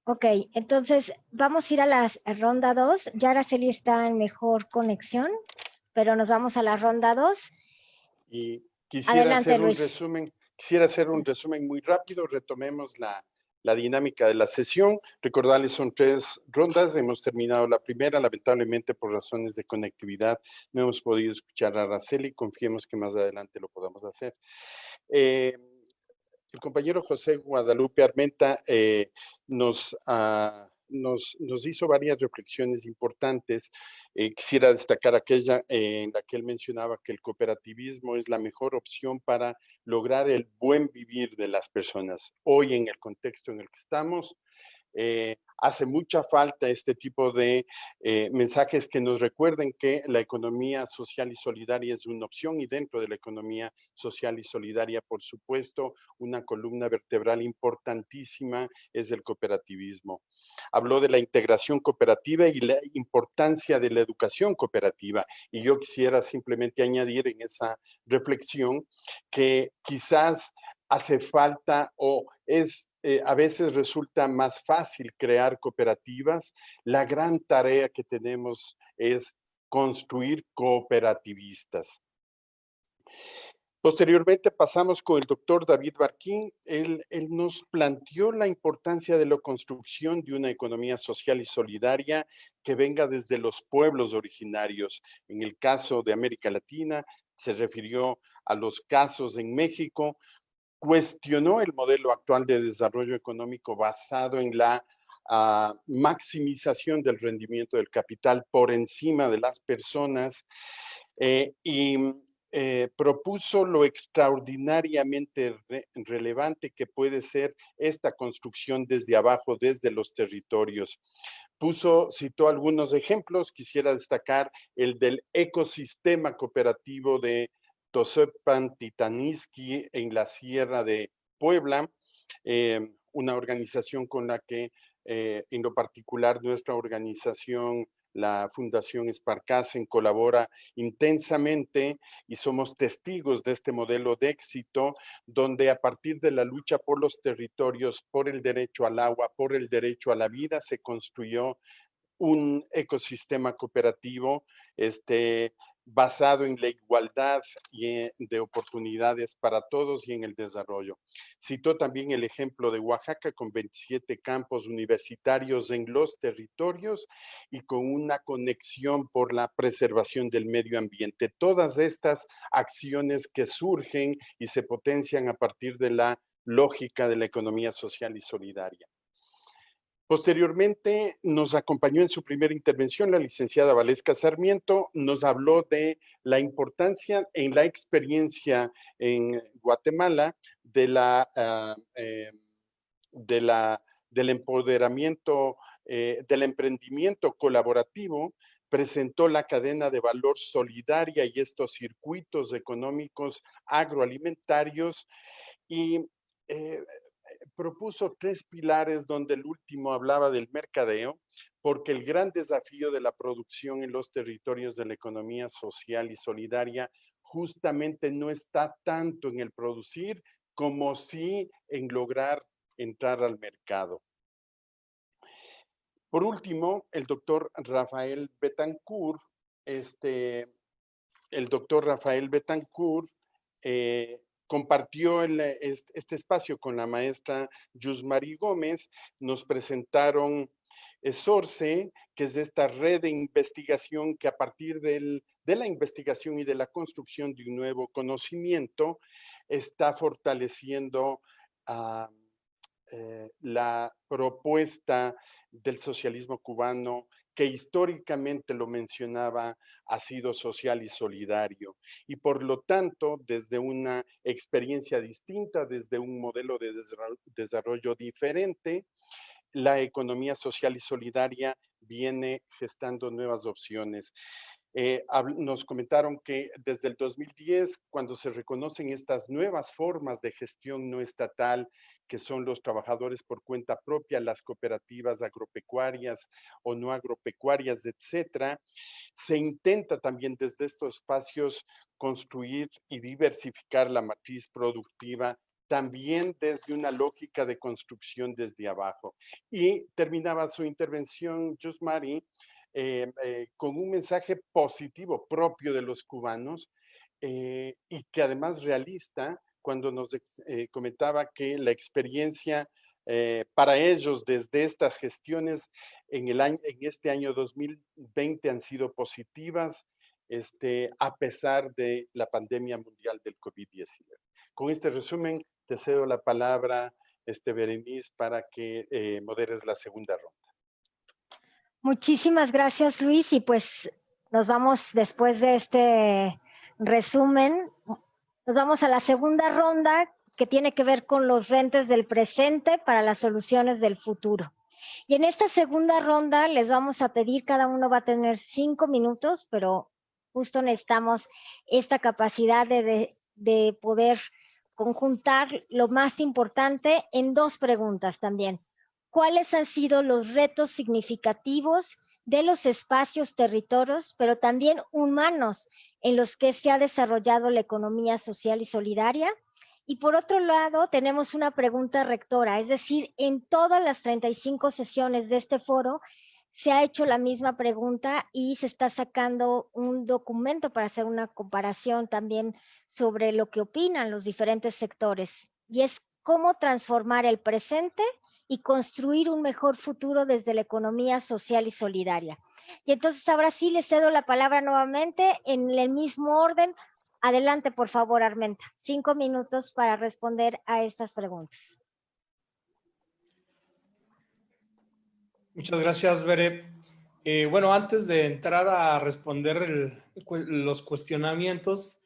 Ok, entonces vamos a ir a la ronda 2. Ya Araceli está en mejor conexión, pero nos vamos a la ronda 2. Y quisiera hacer un resumen muy rápido. Retomemos la dinámica de la sesión. Recordarles, son 3 rondas. Hemos terminado la primera. Lamentablemente, por razones de conectividad, no hemos podido escuchar a Araceli. Confiemos que más adelante lo podamos hacer. El compañero José Guadalupe Armenta nos hizo varias reflexiones importantes. Quisiera destacar aquella en la que él mencionaba que el cooperativismo es la mejor opción para lograr el buen vivir de las personas. Hoy, en el contexto en el que estamos, hace mucha falta este tipo de mensajes que nos recuerden que la economía social y solidaria es una opción, y dentro de la economía social y solidaria, por supuesto, una columna vertebral importantísima es el cooperativismo. Habló de la integración cooperativa y la importancia de la educación cooperativa, y yo quisiera simplemente añadir en esa reflexión que quizás hace falta o a veces resulta más fácil crear cooperativas. La gran tarea que tenemos es construir cooperativistas. Posteriormente pasamos con el doctor David Barquín. Él nos planteó la importancia de la construcción de una economía social y solidaria que venga desde los pueblos originarios. En el caso de América Latina, se refirió a los casos en México. Cuestionó el modelo actual de desarrollo económico basado en la maximización del rendimiento del capital por encima de las personas y propuso lo extraordinariamente relevante que puede ser esta construcción desde abajo, desde los territorios. Citó algunos ejemplos. Quisiera destacar el del ecosistema cooperativo de Tosepan Titaniski en la Sierra de Puebla, una organización con la que en lo particular nuestra organización, la Fundación Sparkassen, colabora intensamente y somos testigos de este modelo de éxito, donde a partir de la lucha por los territorios, por el derecho al agua, por el derecho a la vida, se construyó un ecosistema cooperativo basado en la igualdad y de oportunidades para todos y en el desarrollo. Citó también el ejemplo de Oaxaca con 27 campos universitarios en los territorios y con una conexión por la preservación del medio ambiente. Todas estas acciones que surgen y se potencian a partir de la lógica de la economía social y solidaria. Posteriormente nos acompañó en su primera intervención la licenciada Valesca Sarmiento, nos habló de la importancia en la experiencia en Guatemala del empoderamiento, del emprendimiento colaborativo. Presentó la cadena de valor solidaria y estos circuitos económicos agroalimentarios y propuso 3 pilares donde el último hablaba del mercadeo, porque el gran desafío de la producción en los territorios de la economía social y solidaria justamente no está tanto en el producir como sí en lograr entrar al mercado. Por último, el doctor Rafael Betancourt, compartió este espacio con la maestra Yusmari Gómez. Nos presentaron SORCE, que es de esta red de investigación que a partir de la investigación y de la construcción de un nuevo conocimiento está fortaleciendo la propuesta del socialismo cubano, que históricamente, lo mencionaba, ha sido social y solidario. Y por lo tanto, desde una experiencia distinta, desde un modelo de desarrollo diferente, la economía social y solidaria viene gestando nuevas opciones. Nos comentaron que desde el 2010, cuando se reconocen estas nuevas formas de gestión no estatal, que son los trabajadores por cuenta propia, las cooperativas agropecuarias o no agropecuarias, etcétera, se intenta también desde estos espacios construir y diversificar la matriz productiva, también desde una lógica de construcción desde abajo. Y terminaba su intervención, Yusmari, con un mensaje positivo propio de los cubanos y que además realista, cuando nos comentaba que la experiencia para ellos desde estas gestiones en este año 2020 han sido positivas, a pesar de la pandemia mundial del COVID-19. Con este resumen, te cedo la palabra, Berenice, para que moderes la segunda ronda. Muchísimas gracias, Luis. Y pues nos vamos, después de este resumen, nos vamos a la segunda ronda, que tiene que ver con los rentes del presente para las soluciones del futuro. Y en esta segunda ronda les vamos a pedir, cada uno va a tener 5 minutos, pero justo necesitamos esta capacidad de poder conjuntar lo más importante en 2 preguntas también. ¿Cuáles han sido los retos significativos de los espacios, territorios, pero también humanos en los que se ha desarrollado la economía social y solidaria? Y por otro lado, tenemos una pregunta rectora, es decir, en todas las 35 sesiones de este foro se ha hecho la misma pregunta y se está sacando un documento para hacer una comparación también sobre lo que opinan los diferentes sectores. Y es cómo transformar el presente y construir un mejor futuro desde la economía social y solidaria. Y entonces ahora sí le cedo la palabra nuevamente en el mismo orden. Adelante, por favor, Armenta. 5 minutos para responder a estas preguntas. Muchas gracias, Bere. Bueno, antes de entrar a responder los cuestionamientos,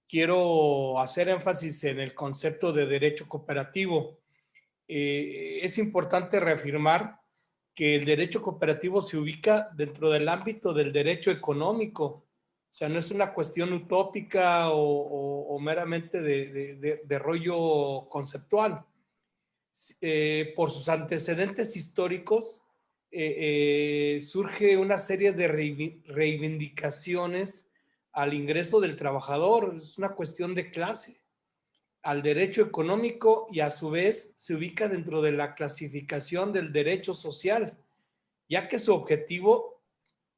quiero hacer énfasis en el concepto de derecho cooperativo. Es importante reafirmar que el derecho cooperativo se ubica dentro del ámbito del derecho económico. O sea, no es una cuestión utópica o meramente de rollo conceptual. Por sus antecedentes históricos, surge una serie de reivindicaciones al ingreso del trabajador. Es una cuestión de clase, al derecho económico, y a su vez se ubica dentro de la clasificación del derecho social, ya que su objetivo,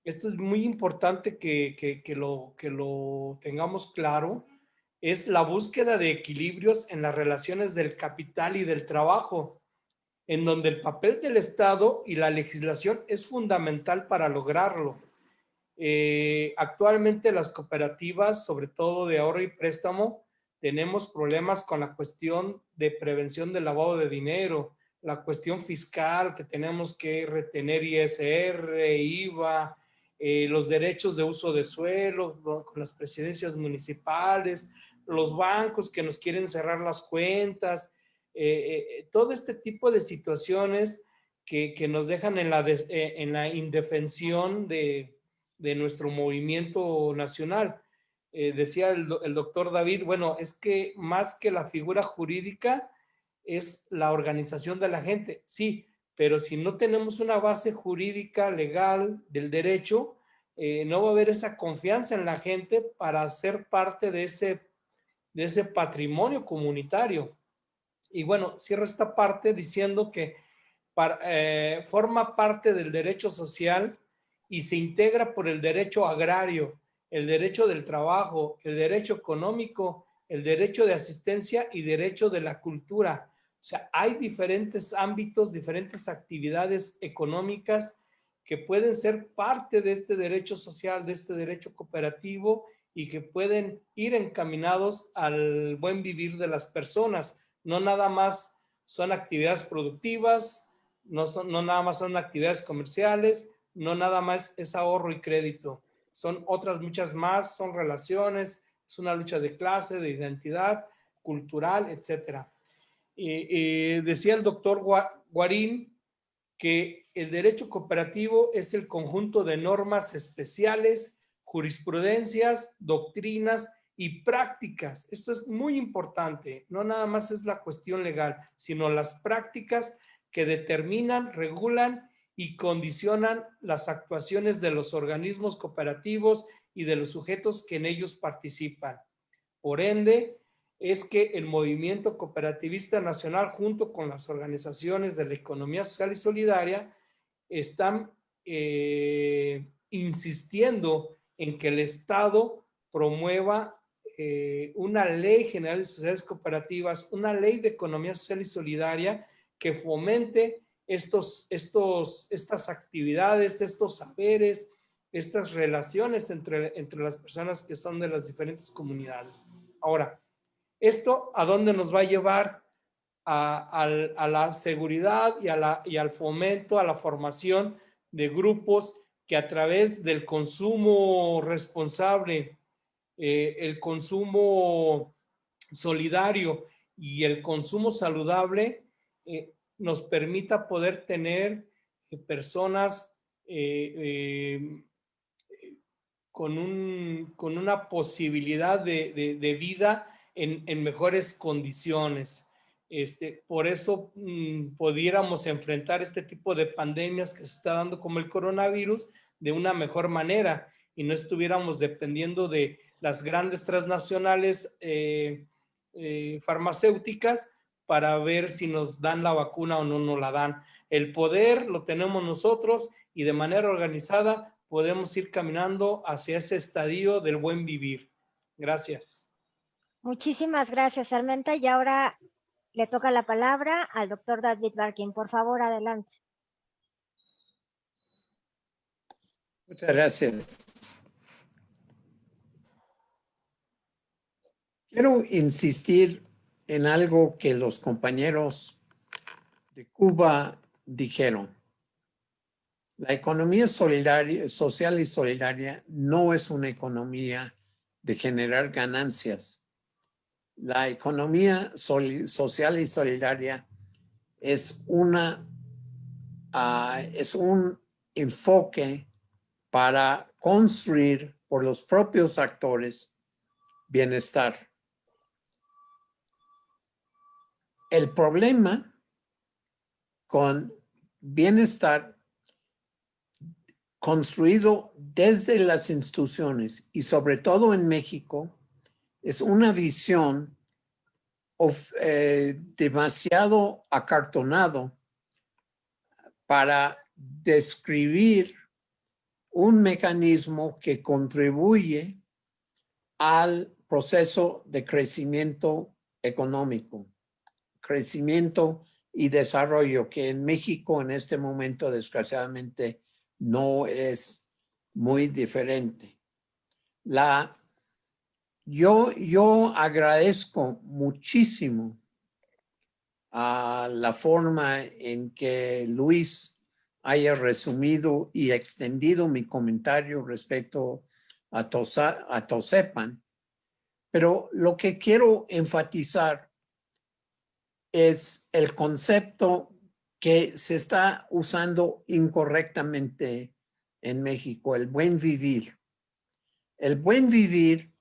esto es muy importante que lo tengamos claro, es la búsqueda de equilibrios en las relaciones del capital y del trabajo, en donde el papel del Estado y la legislación es fundamental para lograrlo. Actualmente las cooperativas, sobre todo de ahorro y préstamo, tenemos problemas con la cuestión de prevención del lavado de dinero, la cuestión fiscal, que tenemos que retener ISR, IVA, los derechos de uso de suelo con las presidencias municipales, los bancos que nos quieren cerrar las cuentas, todo este tipo de situaciones que nos dejan en la indefensión de nuestro movimiento nacional. Decía el doctor David, bueno, es que más que la figura jurídica es la organización de la gente, sí, pero si no tenemos una base jurídica legal del derecho, no va a haber esa confianza en la gente para ser parte de ese patrimonio comunitario. Y bueno, cierro esta parte diciendo que forma parte del derecho social y se integra por el derecho agrario, el derecho del trabajo, el derecho económico, el derecho de asistencia y derecho de la cultura. O sea, hay diferentes ámbitos, diferentes actividades económicas que pueden ser parte de este derecho social, de este derecho cooperativo y que pueden ir encaminados al buen vivir de las personas. No nada más son actividades productivas, no nada más son actividades comerciales, no nada más es ahorro y crédito. Son otras muchas más, son relaciones, es una lucha de clase, de identidad, cultural, etc. Decía el doctor Guarín que el derecho cooperativo es el conjunto de normas especiales, jurisprudencias, doctrinas y prácticas. Esto es muy importante, no nada más es la cuestión legal, sino las prácticas que determinan, regulan y condicionan las actuaciones de los organismos cooperativos y de los sujetos que en ellos participan. Por ende, es que el movimiento cooperativista nacional, junto con las organizaciones de la economía social y solidaria, están insistiendo en que el Estado promueva una ley general de sociedades cooperativas, una ley de economía social y solidaria que fomente estas actividades, estos saberes, estas relaciones entre las personas que son de las diferentes comunidades. Ahora, ¿esto a dónde nos va a llevar? A la seguridad y al fomento, a la formación de grupos que a través del consumo responsable, el consumo solidario y el consumo saludable nos permita poder tener personas con una posibilidad de vida en mejores condiciones. Por eso pudiéramos enfrentar este tipo de pandemias que se está dando como el coronavirus de una mejor manera y no estuviéramos dependiendo de las grandes transnacionales farmacéuticas para ver si nos dan la vacuna o no nos la dan. El poder lo tenemos nosotros y de manera organizada podemos ir caminando hacia ese estadio del buen vivir. Gracias. Muchísimas gracias, Armenta. Y ahora le toca la palabra al doctor David Barkin. Por favor, adelante. Muchas gracias. Quiero insistir en algo que los compañeros de Cuba dijeron. La economía solidaria, social y solidaria no es una economía de generar ganancias. La economía social y solidaria es un enfoque para construir por los propios actores bienestar. El problema con bienestar construido desde las instituciones y sobre todo en México es una visión demasiado acartonado para describir un mecanismo que contribuye al proceso de crecimiento económico, crecimiento y desarrollo, que en México en este momento desgraciadamente no es muy diferente. Yo agradezco muchísimo a la forma en que Luis haya resumido y extendido mi comentario respecto a Tosepan, pero lo que quiero enfatizar es el concepto que se está usando incorrectamente en México, el buen vivir. El buen vivir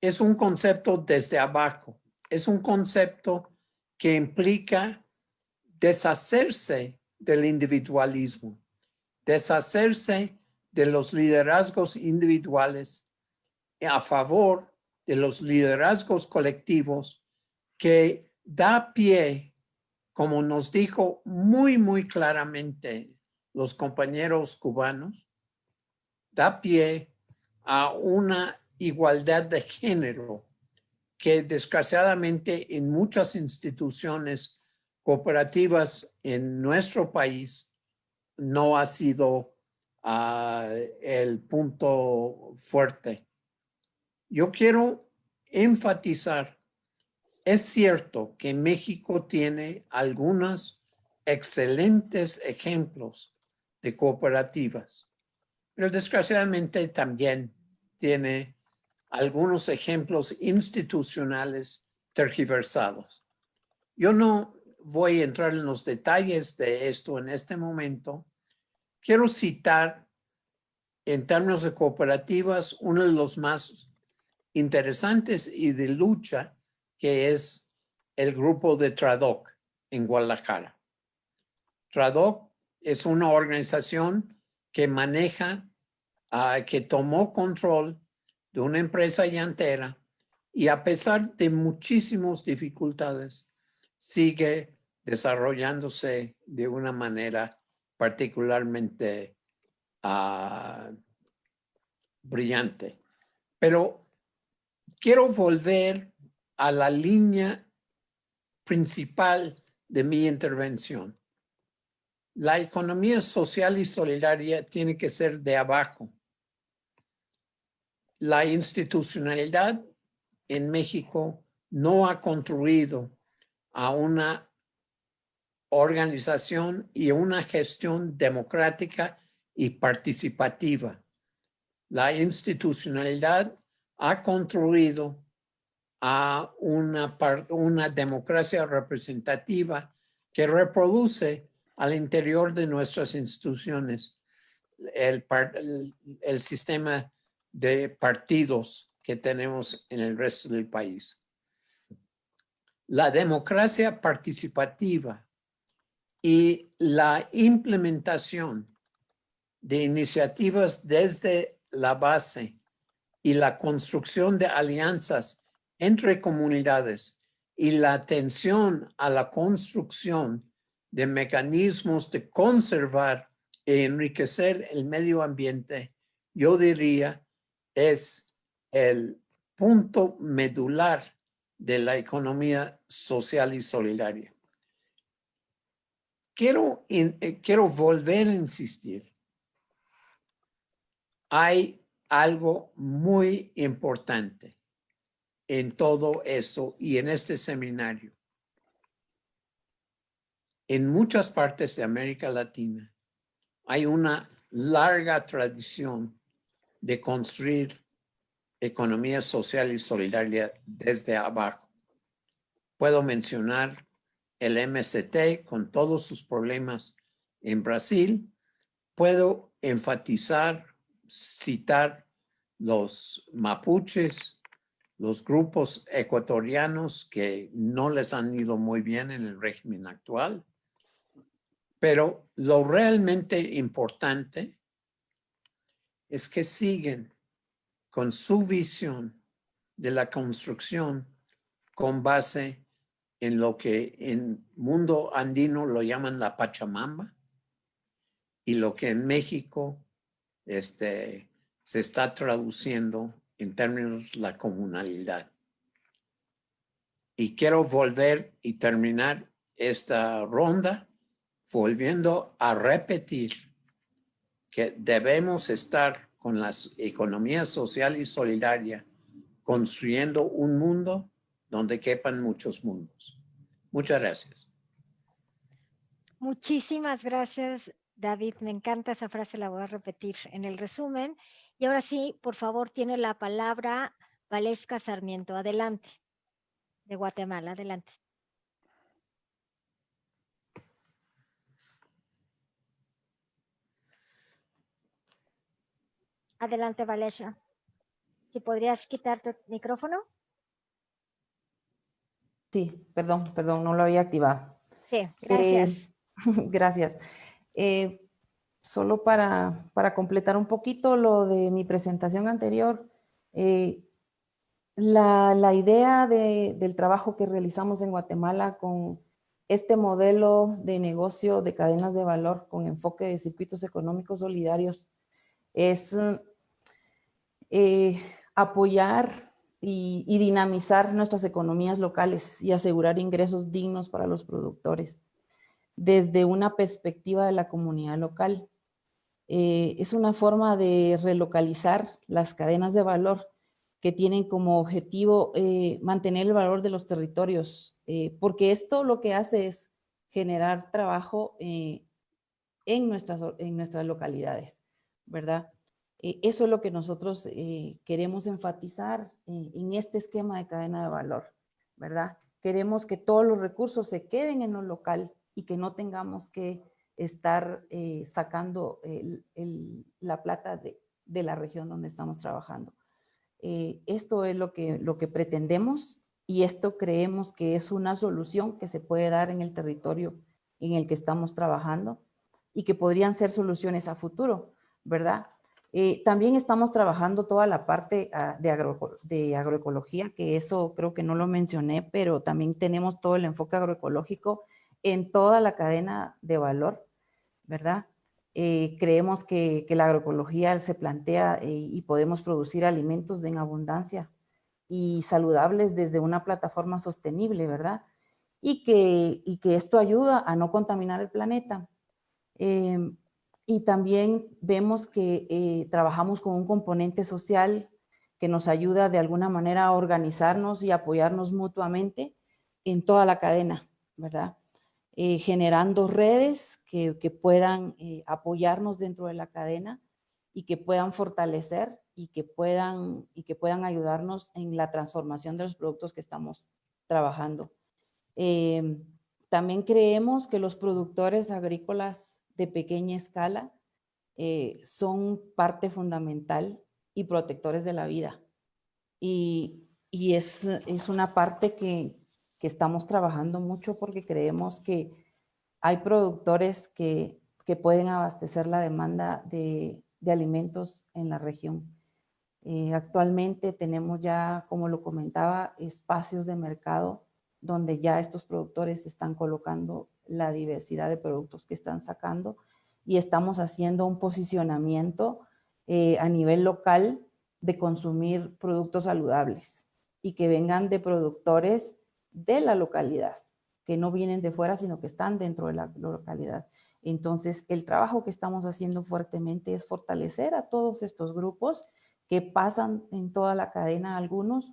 es un concepto desde abajo, es un concepto que implica deshacerse del individualismo, deshacerse de los liderazgos individuales a favor de los liderazgos colectivos que da pie, como nos dijo muy claramente los compañeros cubanos, da pie a una igualdad de género que desgraciadamente en muchas instituciones cooperativas en nuestro país no ha sido el punto fuerte. Yo quiero enfatizar, es cierto que México tiene algunos excelentes ejemplos de cooperativas, pero desgraciadamente también tiene algunos ejemplos institucionales tergiversados. Yo no voy a entrar en los detalles de esto en este momento. Quiero citar en términos de cooperativas uno de los más interesantes y de lucha, que es el grupo de TRADOC en Guadalajara. TRADOC es una organización que maneja, que tomó control de una empresa llantera y a pesar de muchísimas dificultades, sigue desarrollándose de una manera particularmente brillante. Pero quiero volver a la línea principal de mi intervención. La economía social y solidaria tiene que ser de abajo. La institucionalidad en México no ha contribuido a una organización y una gestión democrática y participativa. La institucionalidad ha contribuido a una democracia representativa que reproduce al interior de nuestras instituciones el sistema de partidos que tenemos en el resto del país. La democracia participativa y la implementación de iniciativas desde la base y la construcción de alianzas entre comunidades y la atención a la construcción de mecanismos de conservar e enriquecer el medio ambiente, yo diría, es el punto medular de la economía social y solidaria. Quiero volver a insistir. Hay algo muy importante en todo esto y en este seminario. En muchas partes de América Latina hay una larga tradición de construir economía social y solidaria desde abajo. Puedo mencionar el MST con todos sus problemas en Brasil. Puedo enfatizar, citar los mapuches, los grupos ecuatorianos que no les han ido muy bien en el régimen actual. Pero lo realmente importante es que siguen con su visión de la construcción con base en lo que en mundo andino lo llaman la Pachamama y lo que en México se está traduciendo en términos de la comunalidad. Y quiero volver y terminar esta ronda volviendo a repetir que debemos estar con la economía social y solidaria construyendo un mundo donde quepan muchos mundos. Muchas gracias. Muchísimas gracias, David. Me encanta esa frase, la voy a repetir en el resumen. Y ahora sí, por favor, tiene la palabra Valeshka Sarmiento. Adelante, de Guatemala, adelante. Adelante, Valeshka. Si podrías quitar tu micrófono. Sí, perdón, no lo había activado. Sí, gracias. Gracias. Solo para completar un poquito lo de mi presentación anterior, la idea del trabajo que realizamos en Guatemala con este modelo de negocio de cadenas de valor con enfoque de circuitos económicos solidarios es apoyar y dinamizar nuestras economías locales y asegurar ingresos dignos para los productores desde una perspectiva de la comunidad local. Es una forma de relocalizar las cadenas de valor que tienen como objetivo mantener el valor de los territorios, porque esto lo que hace es generar trabajo en nuestras localidades, ¿verdad? Eso es lo que nosotros queremos enfatizar en este esquema de cadena de valor, ¿verdad? Queremos que todos los recursos se queden en lo local y que no tengamos que estar sacando la plata de la región donde estamos trabajando. Esto es lo que pretendemos y esto creemos que es una solución que se puede dar en el territorio en el que estamos trabajando y que podrían ser soluciones a futuro, ¿verdad? También estamos trabajando toda la parte de agroecología, que eso creo que no lo mencioné, pero también tenemos todo el enfoque agroecológico en toda la cadena de valor, ¿verdad? Creemos que la agroecología se plantea y podemos producir alimentos en abundancia y saludables desde una plataforma sostenible, ¿verdad? Y que esto ayuda a no contaminar el planeta. Y también vemos que trabajamos con un componente social que nos ayuda de alguna manera a organizarnos y apoyarnos mutuamente en toda la cadena, ¿verdad? Generando redes que puedan apoyarnos dentro de la cadena y que puedan fortalecer y que puedan ayudarnos en la transformación de los productos que estamos trabajando. También creemos que los productores agrícolas de pequeña escala son parte fundamental y protectores de la vida. Y es una parte que estamos trabajando mucho porque creemos que hay productores que pueden abastecer la demanda de alimentos en la región. Actualmente tenemos ya, como lo comentaba, espacios de mercado donde ya estos productores están colocando la diversidad de productos que están sacando y estamos haciendo un posicionamiento a nivel local de consumir productos saludables y que vengan de productores de la localidad, que no vienen de fuera, sino que están dentro de la localidad. Entonces, el trabajo que estamos haciendo fuertemente es fortalecer a todos estos grupos que pasan en toda la cadena algunos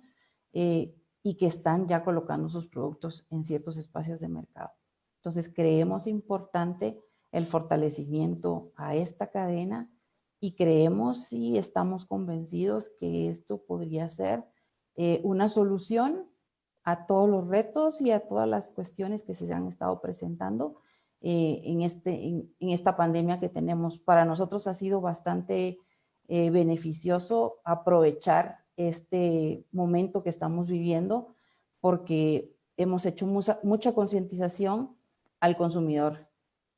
y que están ya colocando sus productos en ciertos espacios de mercado. Entonces, creemos importante el fortalecimiento a esta cadena y creemos y estamos convencidos que esto podría ser una solución a todos los retos y a todas las cuestiones que se han estado presentando en esta pandemia que tenemos. Para nosotros ha sido bastante beneficioso aprovechar este momento que estamos viviendo porque hemos hecho mucha concientización al consumidor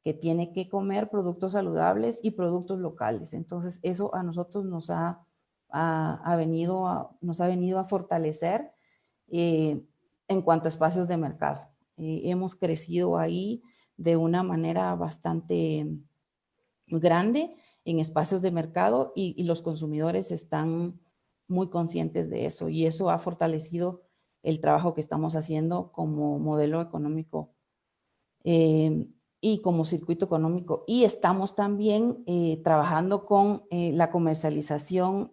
que tiene que comer productos saludables y productos locales. Entonces eso a nosotros nos ha venido a fortalecer en cuanto a espacios de mercado. Hemos crecido ahí de una manera bastante grande en espacios de mercado y los consumidores están muy conscientes de eso y eso ha fortalecido el trabajo que estamos haciendo como modelo económico y como circuito económico. Y estamos también trabajando con la comercialización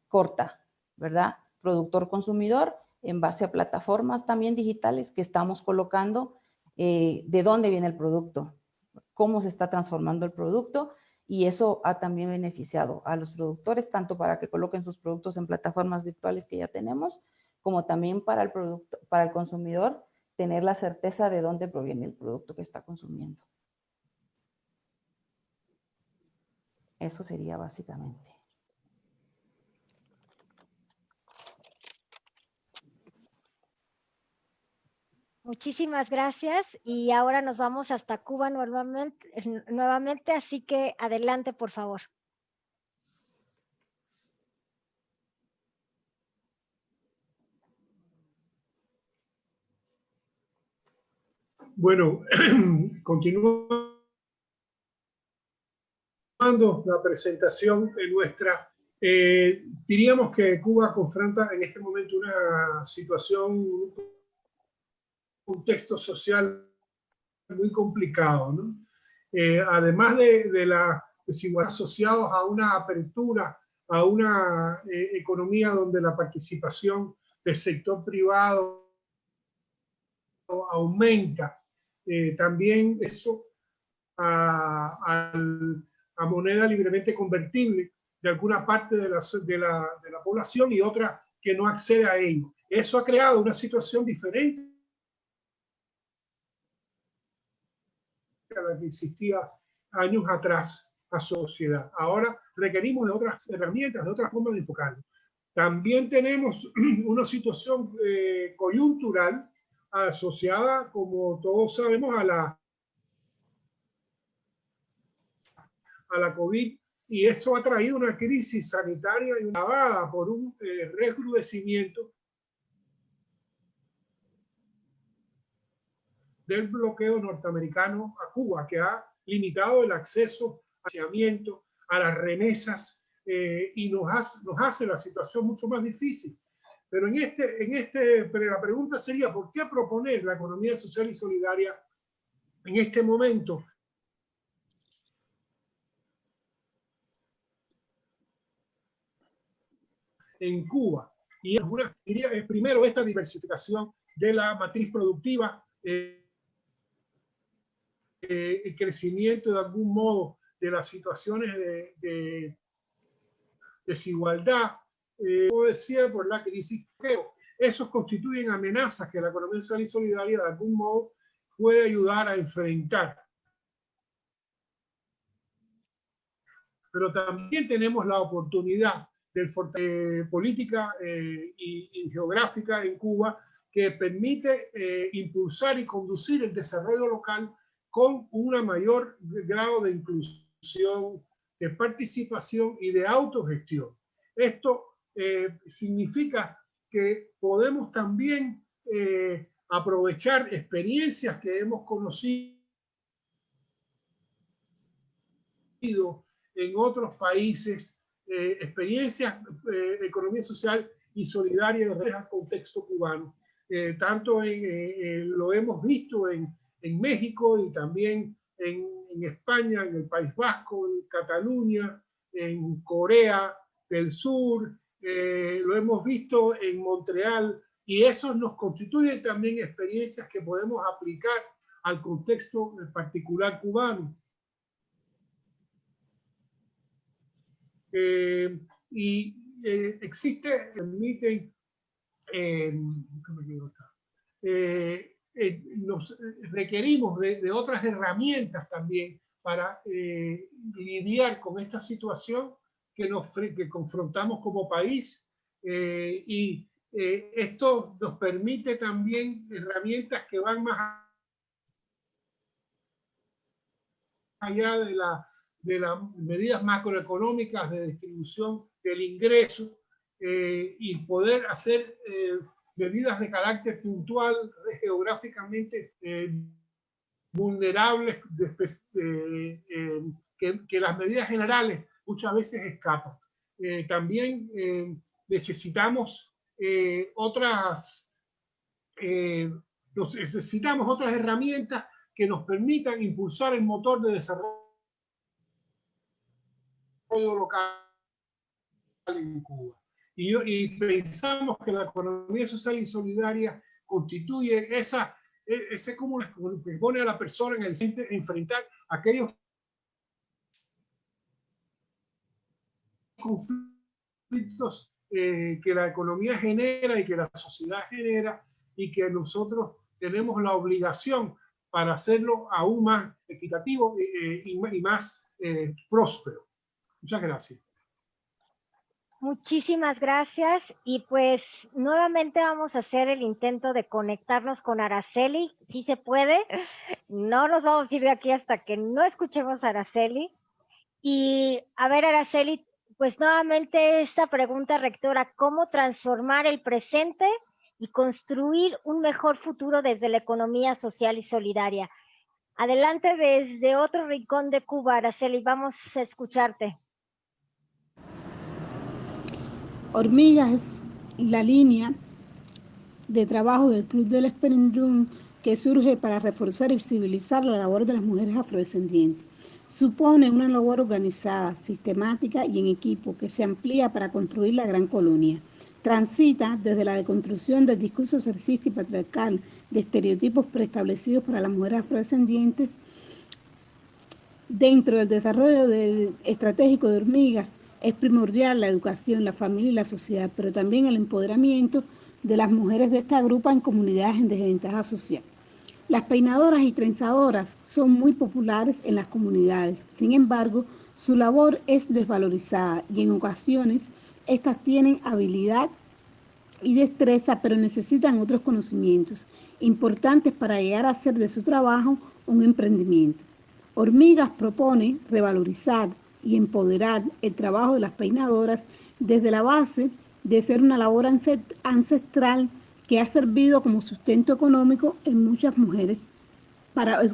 corta, ¿verdad? Productor-consumidor en base a plataformas también digitales que estamos colocando de dónde viene el producto, cómo se está transformando el producto, y eso ha también beneficiado a los productores, tanto para que coloquen sus productos en plataformas virtuales que ya tenemos, como también para el consumidor, tener la certeza de dónde proviene el producto que está consumiendo. Eso sería básicamente. Muchísimas gracias y ahora nos vamos hasta Cuba nuevamente, así que adelante, por favor. Bueno, continuando la presentación de nuestra, diríamos que Cuba confronta en este momento una situación, un contexto social muy complicado, ¿no? Además de la desigualdad asociados a una apertura, a una economía donde la participación del sector privado aumenta, también eso a moneda libremente convertible de alguna parte de la población y otra que no accede a ello. Eso ha creado una situación diferente a la que existía años atrás a sociedad. Ahora requerimos de otras herramientas, de otra forma de enfocarlo. También tenemos una situación coyuntural asociada, como todos sabemos, a la COVID, y esto ha traído una crisis sanitaria y agravada por un recrudecimiento del bloqueo norteamericano a Cuba, que ha limitado el acceso al financiamiento, a las remesas, y nos hace la situación mucho más difícil. Pero pero la pregunta sería, ¿por qué proponer la economía social y solidaria en este momento? En Cuba. Y primero esta diversificación de la matriz productiva, el crecimiento de algún modo de las situaciones de desigualdad, como decía, por la crisis. Esos constituyen amenazas que la economía social y solidaria de algún modo puede ayudar a enfrentar. Pero también tenemos la oportunidad de política y geográfica en Cuba que permite impulsar y conducir el desarrollo local con un mayor grado de inclusión, de participación y de autogestión. Esto significa que podemos también aprovechar experiencias que hemos conocido en otros países, experiencias, economía social y solidaria en el contexto cubano. Tanto lo hemos visto en México y también en España, en el País Vasco, en Cataluña, en Corea del Sur, lo hemos visto en Montreal, y eso nos constituye también experiencias que podemos aplicar al contexto particular cubano. Permiten, nos requerimos de otras herramientas también para lidiar con esta situación que confrontamos como país, y esto nos permite también herramientas que van más allá de las medidas macroeconómicas de distribución del ingreso, y poder hacer medidas de carácter puntual, geográficamente vulnerables, que las medidas generales muchas veces escapan. También necesitamos necesitamos otras herramientas que nos permitan impulsar el motor de desarrollo local en Cuba. Y pensamos que la economía social y solidaria constituye esa ese como que pone a la persona en el centro, enfrentar aquellos conflictos que la economía genera y que la sociedad genera, y que nosotros tenemos la obligación para hacerlo aún más equitativo y más próspero. Muchas gracias. Muchísimas gracias, y pues nuevamente vamos a hacer el intento de conectarnos con Araceli. Sí se puede, no nos vamos a ir de aquí hasta que no escuchemos a Araceli. Y a ver, Araceli, pues nuevamente esta pregunta rectora: ¿cómo transformar el presente y construir un mejor futuro desde la economía social y solidaria? Adelante desde otro rincón de Cuba, Araceli, vamos a escucharte. Hormigas es la línea de trabajo del Club del Spring Room que surge para reforzar y visibilizar la labor de las mujeres afrodescendientes. Supone una labor organizada, sistemática y en equipo que se amplía para construir la gran colonia. Transita desde la deconstrucción del discurso sexista y patriarcal de estereotipos preestablecidos para las mujeres afrodescendientes. Dentro del desarrollo estratégico de Hormigas es primordial la educación, la familia y la sociedad, pero también el empoderamiento de las mujeres de esta grupa en comunidades en desventaja social. Las peinadoras y trenzadoras son muy populares en las comunidades, sin embargo, su labor es desvalorizada y en ocasiones estas tienen habilidad y destreza, pero necesitan otros conocimientos importantes para llegar a hacer de su trabajo un emprendimiento. Hormigas propone revalorizar y empoderar el trabajo de las peinadoras desde la base de ser una labor ancestral que ha servido como sustento económico en muchas mujeres,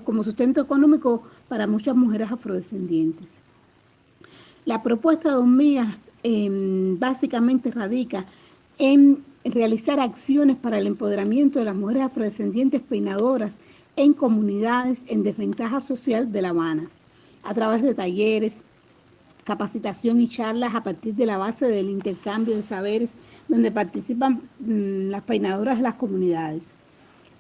como sustento económico para muchas mujeres afrodescendientes. La propuesta de Hormigas básicamente radica en realizar acciones para el empoderamiento de las mujeres afrodescendientes peinadoras en comunidades en desventaja social de La Habana, a través de talleres, capacitación y charlas a partir de la base del intercambio de saberes donde participan las peinadoras de las comunidades.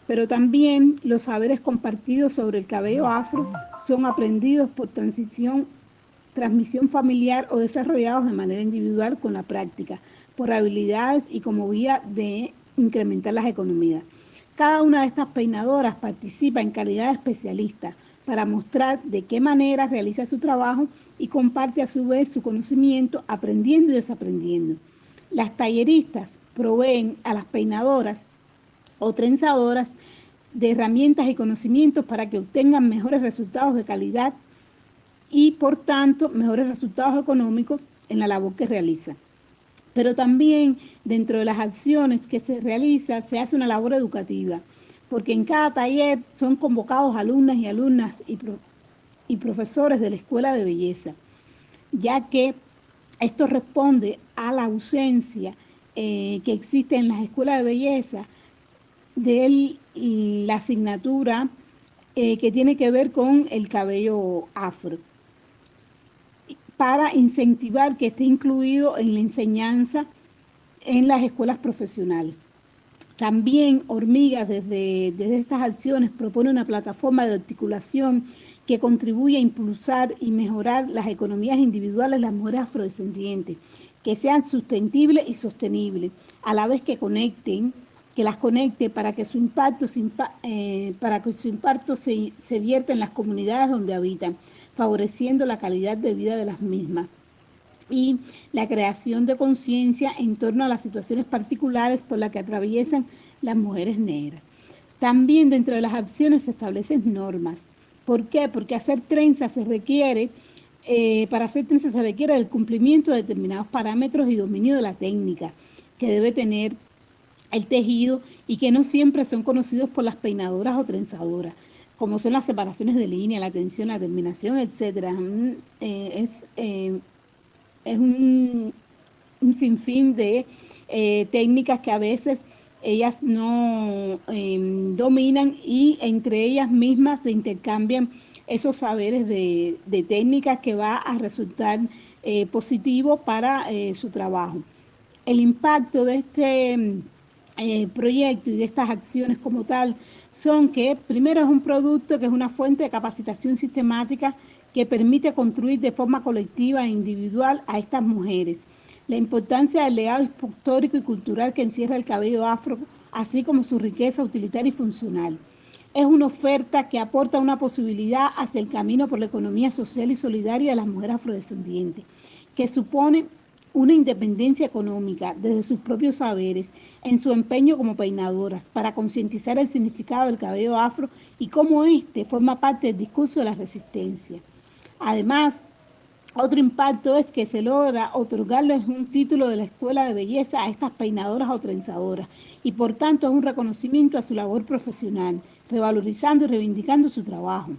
Pero también los saberes compartidos sobre el cabello afro son aprendidos por transmisión familiar o desarrollados de manera individual con la práctica, por habilidades y como vía de incrementar las economías. Cada una de estas peinadoras participa en calidad de especialista para mostrar de qué manera realiza su trabajo y comparte a su vez su conocimiento, aprendiendo y desaprendiendo. Las talleristas proveen a las peinadoras o trenzadoras de herramientas y conocimientos para que obtengan mejores resultados de calidad y, por tanto, mejores resultados económicos en la labor que realizan. Pero también dentro de las acciones que se realizan se hace una labor educativa, porque en cada taller son convocados alumnas y alumnas y profesores de la Escuela de Belleza, ya que esto responde a la ausencia que existe en las escuelas de belleza de la asignatura que tiene que ver con el cabello afro, para incentivar que esté incluido en la enseñanza en las escuelas profesionales. También Hormigas desde estas acciones propone una plataforma de articulación que contribuye a impulsar y mejorar las economías individuales de las mujeres afrodescendientes, que sean sustentables y sostenibles, a la vez que las conecte para que su impacto se vierta en las comunidades donde habitan, favoreciendo la calidad de vida de las mismas y la creación de conciencia en torno a las situaciones particulares por las que atraviesan las mujeres negras. También dentro de las acciones se establecen normas. ¿Por qué? Porque para hacer trenzas se requiere el cumplimiento de determinados parámetros y dominio de la técnica que debe tener el tejido y que no siempre son conocidos por las peinadoras o trenzadoras, como son las separaciones de línea, la tensión, la terminación, etc. Es un sinfín de técnicas que a veces ellas no dominan y entre ellas mismas se intercambian esos saberes de técnicas que va a resultar positivo para su trabajo. El impacto de proyecto y de estas acciones como tal son que primero es un producto que es una fuente de capacitación sistemática que permite construir de forma colectiva e individual a estas mujeres. La importancia del legado histórico y cultural que encierra el cabello afro, así como su riqueza utilitaria y funcional. Es una oferta que aporta una posibilidad hacia el camino por la economía social y solidaria de las mujeres afrodescendientes, que supone una independencia económica desde sus propios saberes en su empeño como peinadoras para concientizar el significado del cabello afro y cómo éste forma parte del discurso de la resistencia. Además, otro impacto es que se logra otorgarles un título de la Escuela de Belleza a estas peinadoras o trenzadoras y por tanto es un reconocimiento a su labor profesional, revalorizando y reivindicando su trabajo.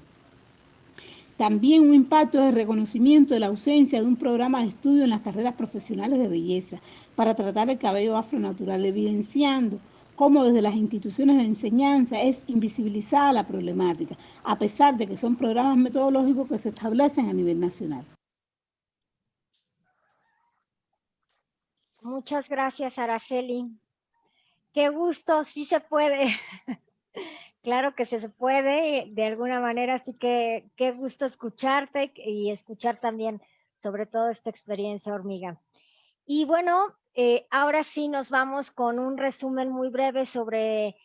También un impacto es el reconocimiento de la ausencia de un programa de estudio en las carreras profesionales de belleza para tratar el cabello afro natural, evidenciando cómo desde las instituciones de enseñanza es invisibilizada la problemática, a pesar de que son programas metodológicos que se establecen a nivel nacional. Muchas gracias, Araceli. Qué gusto, sí se puede. Claro que se puede, de alguna manera, así que qué gusto escucharte y escuchar también sobre todo esta experiencia, Hormiga. Y bueno, ahora sí nos vamos con un resumen muy breve sobre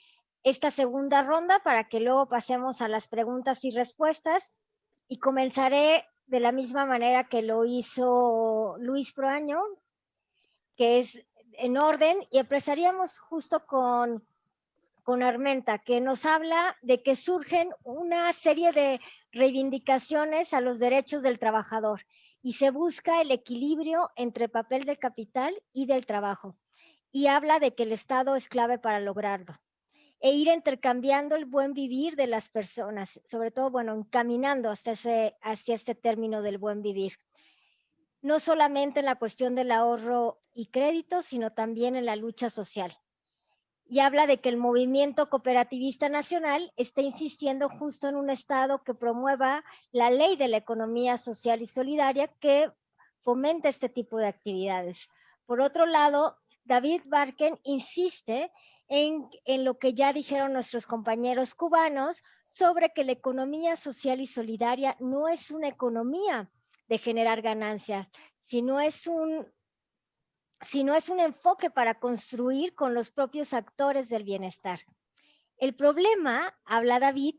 esta segunda ronda para que luego pasemos a las preguntas y respuestas. Y comenzaré de la misma manera que lo hizo Luis Proaño, que es en orden, y empezaríamos justo con Armenta, que nos habla de que surgen una serie de reivindicaciones a los derechos del trabajador y se busca el equilibrio entre el papel del capital y del trabajo. Y habla de que el Estado es clave para lograrlo e ir intercambiando el buen vivir de las personas, sobre todo, bueno, encaminando hacia ese término del buen vivir. No solamente en la cuestión del ahorro y crédito, sino también en la lucha social. Y habla de que el movimiento cooperativista nacional está insistiendo justo en un Estado que promueva la ley de la economía social y solidaria que fomenta este tipo de actividades. Por otro lado, David Barken insiste en lo que ya dijeron nuestros compañeros cubanos sobre que la economía social y solidaria no es una economía de generar ganancias, sino es un enfoque para construir con los propios actores del bienestar. El problema, habla David,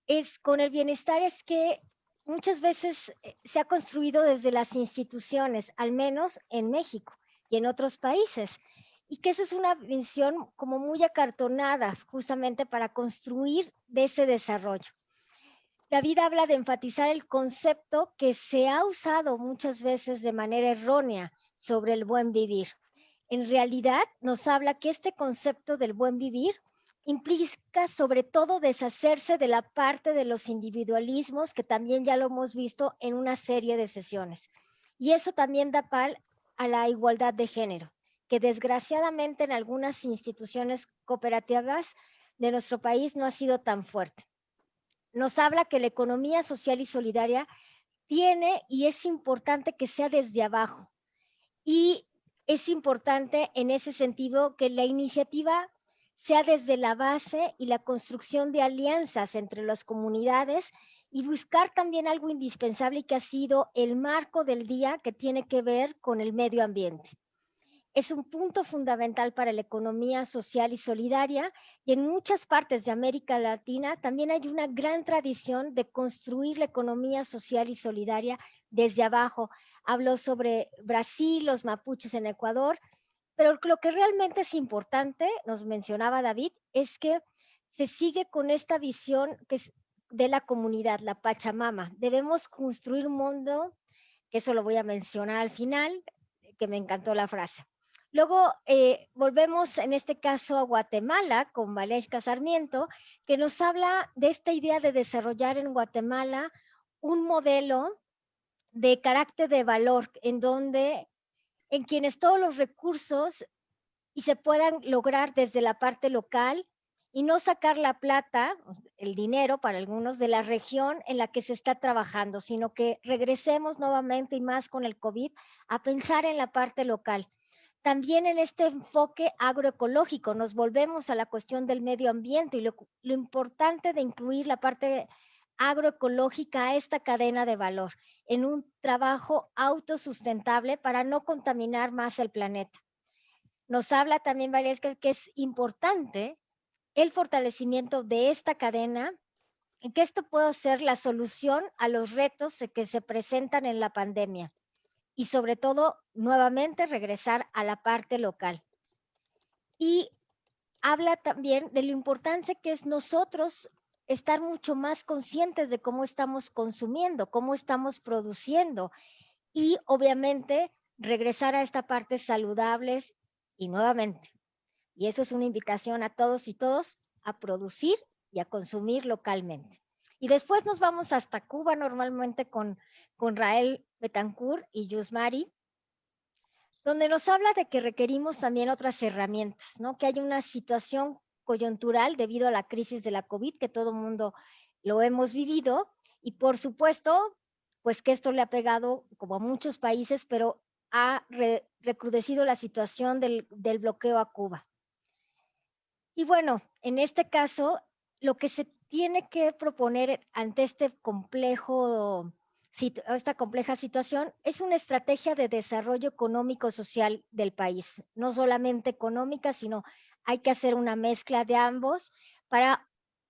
es con el bienestar es que muchas veces se ha construido desde las instituciones, al menos en México y en otros países, y que eso es una visión como muy acartonada justamente para construir de ese desarrollo. David habla de enfatizar el concepto que se ha usado muchas veces de manera errónea sobre el buen vivir. En realidad nos habla que este concepto del buen vivir implica sobre todo deshacerse de la parte de los individualismos, que también ya lo hemos visto en una serie de sesiones. Y eso también da pal a la igualdad de género, que desgraciadamente en algunas instituciones cooperativas de nuestro país no ha sido tan fuerte. Nos habla que la economía social y solidaria tiene y es importante que sea desde abajo. Y es importante en ese sentido que la iniciativa sea desde la base y la construcción de alianzas entre las comunidades y buscar también algo indispensable que ha sido el marco del día que tiene que ver con el medio ambiente. Es un punto fundamental para la economía social y solidaria y en muchas partes de América Latina también hay una gran tradición de construir la economía social y solidaria desde abajo. Habló sobre Brasil, los mapuches en Ecuador, pero lo que realmente es importante, nos mencionaba David, es que se sigue con esta visión que es de la comunidad, la Pachamama. Debemos construir un mundo, que eso lo voy a mencionar al final, que me encantó la frase. Luego volvemos en este caso a Guatemala con Valesca Sarmiento, que nos habla de esta idea de desarrollar en Guatemala un modelo de carácter de valor en quienes todos los recursos y se puedan lograr desde la parte local y no sacar la plata, el dinero para algunos de la región en la que se está trabajando, sino que regresemos nuevamente y más con el COVID a pensar en la parte local. también en este enfoque agroecológico nos volvemos a la cuestión del medio ambiente y lo importante de incluir la parte agroecológica a esta cadena de valor en un trabajo autosustentable para no contaminar más el planeta. Nos habla también, Valesca, que es importante el fortalecimiento de esta cadena, en que esto pueda ser la solución a los retos que se presentan en la pandemia y sobre todo, nuevamente, regresar a la parte local. Y habla también de la importancia que es nosotros estar mucho más conscientes de cómo estamos consumiendo, cómo estamos produciendo y obviamente regresar a esta parte saludables y nuevamente. Y eso es una invitación a todos y todos a producir y a consumir localmente. Y después nos vamos hasta Cuba normalmente con Rael Betancourt y Yusmari, donde nos habla de que requerimos también otras herramientas, ¿no? Que hay una situación coyuntural debido a la crisis de la COVID, que todo el mundo lo hemos vivido, y por supuesto, pues que esto le ha pegado como a muchos países, pero ha recrudecido la situación del bloqueo a Cuba. Y bueno, en este caso, lo que se tiene que proponer ante esta compleja situación es una estrategia de desarrollo económico social del país, no solamente económica, sino hay que hacer una mezcla de ambos para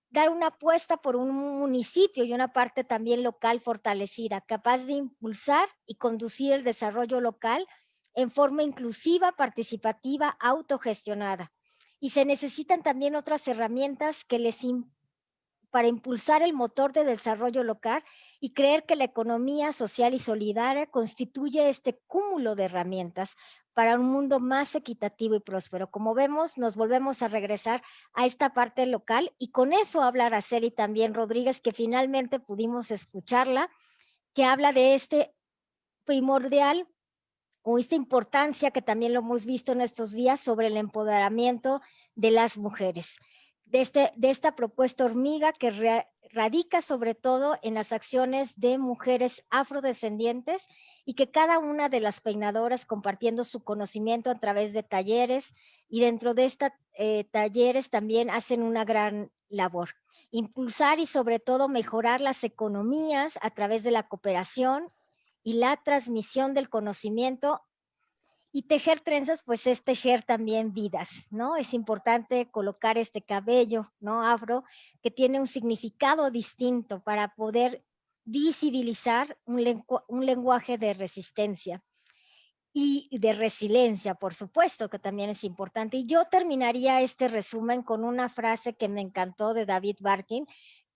dar una apuesta por un municipio y una parte también local fortalecida, capaz de impulsar y conducir el desarrollo local en forma inclusiva, participativa, autogestionada. Y se necesitan también otras herramientas para impulsar el motor de desarrollo local y creer que la economía social y solidaria constituye este cúmulo de herramientas para un mundo más equitativo y próspero. Como vemos, nos volvemos a regresar a esta parte local y con eso habla Araceli también Rodríguez, que finalmente pudimos escucharla, que habla de este primordial o esta importancia que también lo hemos visto en estos días sobre el empoderamiento de las mujeres. De esta propuesta hormiga que radica sobre todo en las acciones de mujeres afrodescendientes y que cada una de las peinadoras compartiendo su conocimiento a través de talleres y dentro de estos talleres también hacen una gran labor. Impulsar y sobre todo mejorar las economías a través de la cooperación y la transmisión del conocimiento. Y tejer trenzas, pues es tejer también vidas, ¿no? Es importante colocar este cabello, ¿no? Afro, que tiene un significado distinto para poder visibilizar un lenguaje de resistencia y de resiliencia, por supuesto, que también es importante. Y yo terminaría este resumen con una frase que me encantó de David Barkin,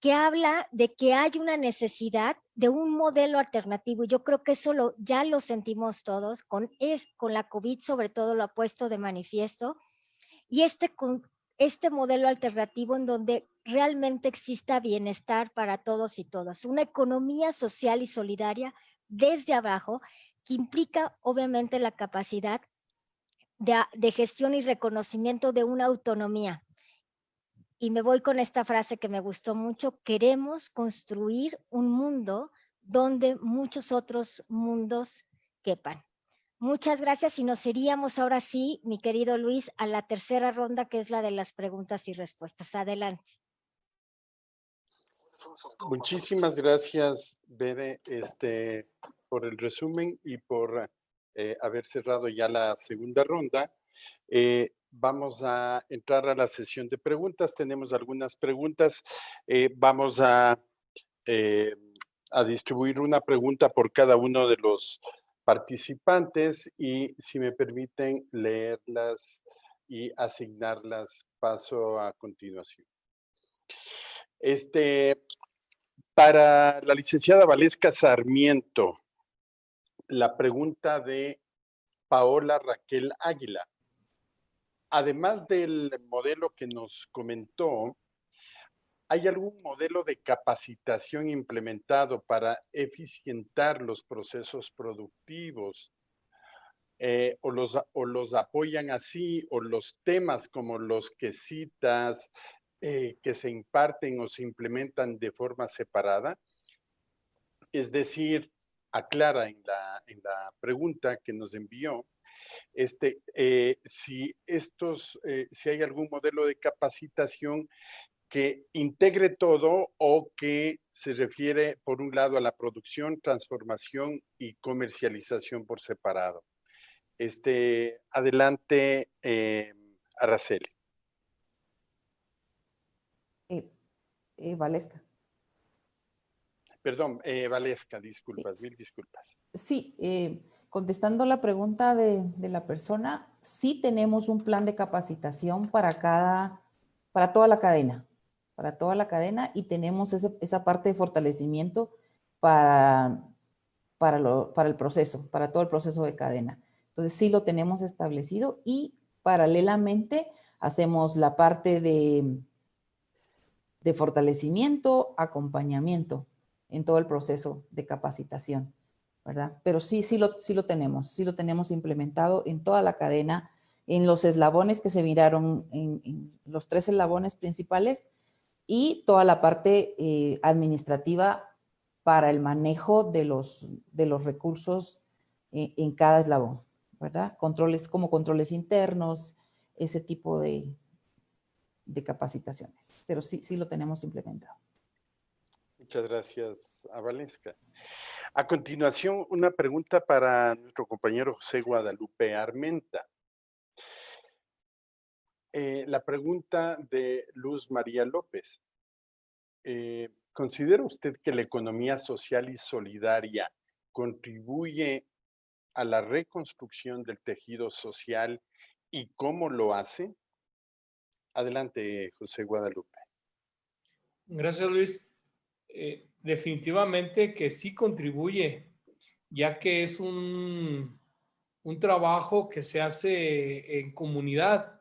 que habla de que hay una necesidad de un modelo alternativo. Yo creo que eso ya lo sentimos todos, con la COVID sobre todo lo ha puesto de manifiesto, y este modelo alternativo en donde realmente exista bienestar para todos y todas, una economía social y solidaria desde abajo, que implica obviamente la capacidad de gestión y reconocimiento de una autonomía. Y me voy con esta frase que me gustó mucho: queremos construir un mundo donde muchos otros mundos quepan. Muchas gracias y nos iríamos ahora sí, mi querido Luis, a la tercera ronda, que es la de las preguntas y respuestas. Adelante. Muchísimas gracias, Bere, por el resumen y por haber cerrado ya la segunda ronda. Vamos a entrar a la sesión de preguntas. Tenemos algunas preguntas. Vamos a distribuir una pregunta por cada uno de los participantes y, si me permiten, leerlas y asignarlas paso a continuación. Para la licenciada Valesca Sarmiento, la pregunta de Paola Raquel Águila. Además del modelo que nos comentó, ¿hay algún modelo de capacitación implementado para eficientar los procesos productivos? ¿O los apoyan así? ¿O los temas como los que citas que se imparten o se implementan de forma separada? Es decir, aclara en la pregunta que nos envió si hay algún modelo de capacitación que integre todo o que se refiere, por un lado, a la producción, transformación y comercialización por separado. Adelante, Araceli. Valesca. Perdón, Valesca, disculpas, sí. Mil disculpas. Sí, contestando la pregunta de la persona, sí tenemos un plan de capacitación para toda la cadena. Para toda la cadena, y tenemos esa parte de fortalecimiento para el proceso, para todo el proceso de cadena. Entonces sí lo tenemos establecido, y paralelamente hacemos la parte de fortalecimiento, acompañamiento en todo el proceso de capacitación, ¿verdad? Pero sí lo tenemos implementado en toda la cadena, en los eslabones que se miraron, en los 3 eslabones principales, y toda la parte administrativa para el manejo de los recursos en cada eslabón, ¿verdad? Controles internos, ese tipo de capacitaciones. Pero sí lo tenemos implementado. Muchas gracias a Valesca. A continuación, una pregunta para nuestro compañero José Guadalupe Armenta. La pregunta de Luz María López. ¿Considera usted que la economía social y solidaria contribuye a la reconstrucción del tejido social y cómo lo hace? Adelante, José Guadalupe. Gracias, Luis. Definitivamente que sí contribuye, ya que es un trabajo que se hace en comunidad.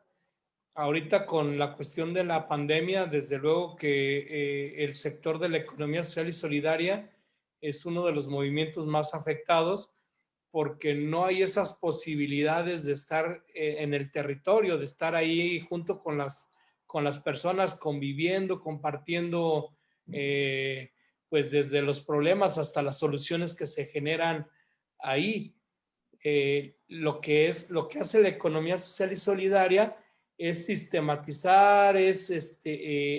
Ahorita con la cuestión de la pandemia, desde luego que el sector de la economía social y solidaria es uno de los movimientos más afectados, porque no hay esas posibilidades de estar en el territorio, de estar ahí junto con las personas, conviviendo, compartiendo, pues desde los problemas hasta las soluciones que se generan ahí. Lo que hace la economía social y solidaria es sistematizar, es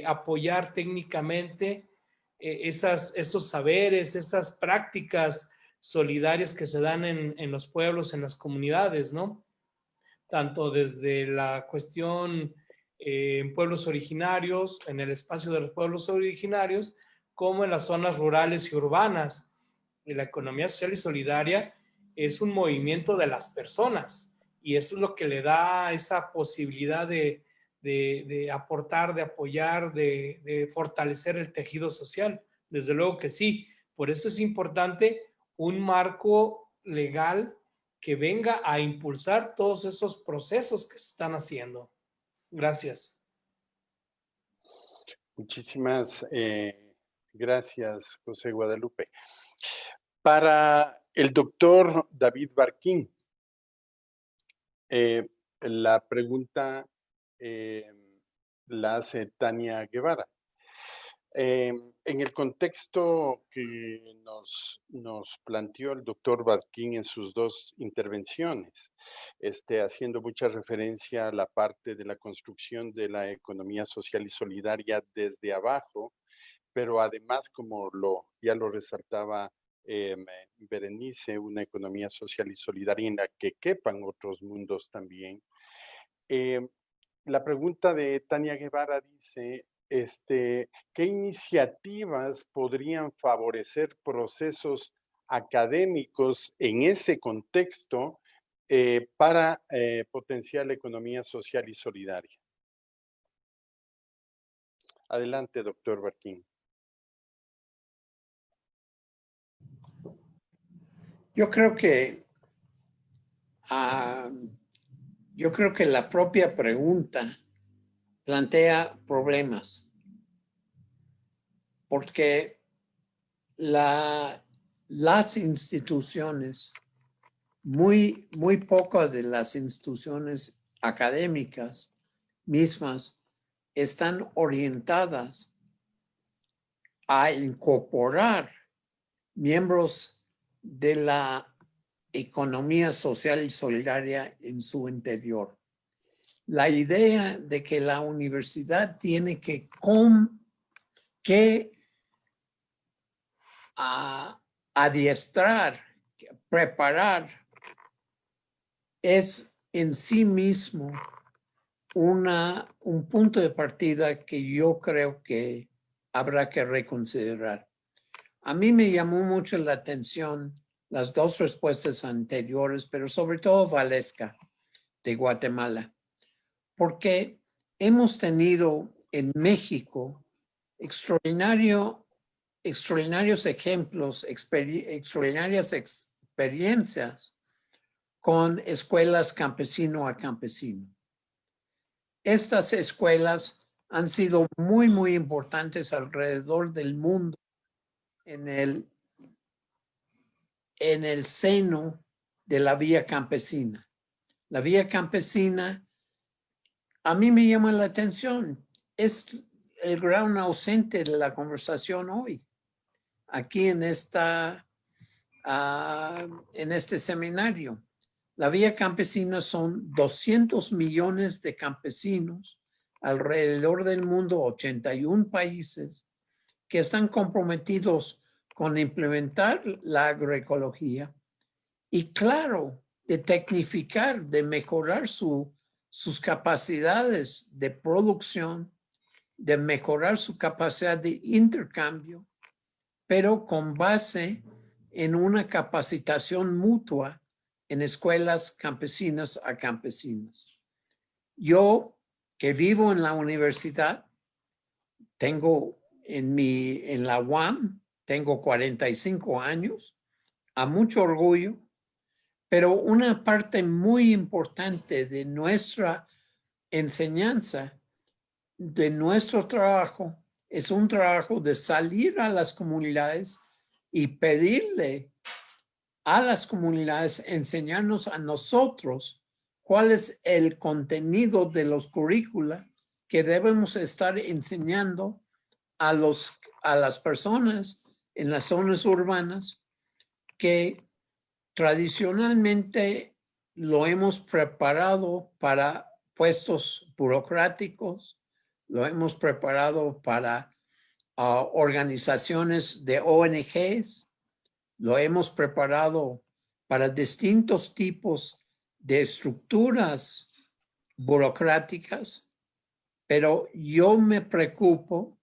apoyar técnicamente esos saberes, esas prácticas solidarias que se dan en los pueblos, en las comunidades, ¿no? Tanto desde la cuestión en pueblos originarios, en el espacio de los pueblos originarios, como en las zonas rurales y urbanas. Y la economía social y solidaria es un movimiento de las personas, y eso es lo que le da esa posibilidad de aportar, de apoyar, de fortalecer el tejido social. Desde luego que sí. Por eso es importante un marco legal que venga a impulsar todos esos procesos que se están haciendo. Gracias. Muchísimas gracias, José Guadalupe. Para el doctor David Barquín, la pregunta la hace Tania Guevara. En el contexto que nos planteó el doctor Barquín en sus 2 intervenciones, haciendo mucha referencia a la parte de la construcción de la economía social y solidaria desde abajo, pero además, como ya lo resaltaba Berenice, una economía social y solidaria en la que quepan otros mundos también. La pregunta de Tania Guevara dice, ¿qué iniciativas podrían favorecer procesos académicos en ese contexto para potenciar la economía social y solidaria? Adelante, doctor Barquín. Yo creo que la propia pregunta plantea problemas, porque las instituciones, muy pocas de las instituciones académicas mismas están orientadas a incorporar miembros de la economía social y solidaria en su interior. La idea de que la universidad tiene que adiestrar, preparar, es en sí mismo un punto de partida que yo creo que habrá que reconsiderar. A mí me llamó mucho la atención las dos respuestas anteriores, pero sobre todo Valesca de Guatemala, porque hemos tenido en México extraordinarios ejemplos, extraordinarias experiencias con escuelas campesino a campesino. Estas escuelas han sido muy, muy importantes alrededor del mundo en el seno de la vía campesina. La vía campesina, a mí me llama la atención, es el gran ausente de la conversación hoy, aquí en este seminario. La vía campesina son 200 millones de campesinos alrededor del mundo, 81 países, que están comprometidos con implementar la agroecología y, claro, de tecnificar, de mejorar sus capacidades de producción, de mejorar su capacidad de intercambio, pero con base en una capacitación mutua en escuelas campesinas a campesinas. Yo, que vivo en la universidad, tengo en la UAM, tengo 45 años, a mucho orgullo, pero una parte muy importante de nuestra enseñanza, de nuestro trabajo, es un trabajo de salir a las comunidades y pedirle a las comunidades enseñarnos a nosotros cuál es el contenido de los currícula que debemos estar enseñando a las personas en las zonas urbanas que tradicionalmente lo hemos preparado para puestos burocráticos, lo hemos preparado para organizaciones de ONGs, lo hemos preparado para distintos tipos de estructuras burocráticas, pero yo me preocupo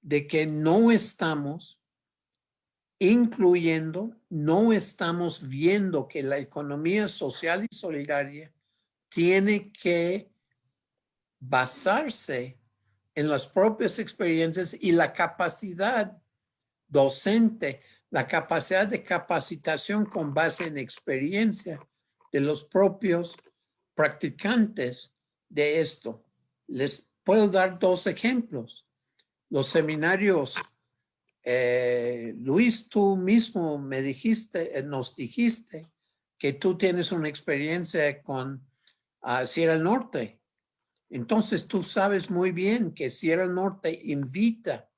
de que no estamos incluyendo, no estamos viendo que la economía social y solidaria tiene que basarse en las propias experiencias y la capacidad docente, la capacidad de capacitación con base en experiencia de los propios practicantes de esto. Les puedo dar dos ejemplos. Los seminarios, Luis, tú mismo nos dijiste que tú tienes una experiencia con Sierra Norte. Entonces tú sabes muy bien que Sierra Norte invita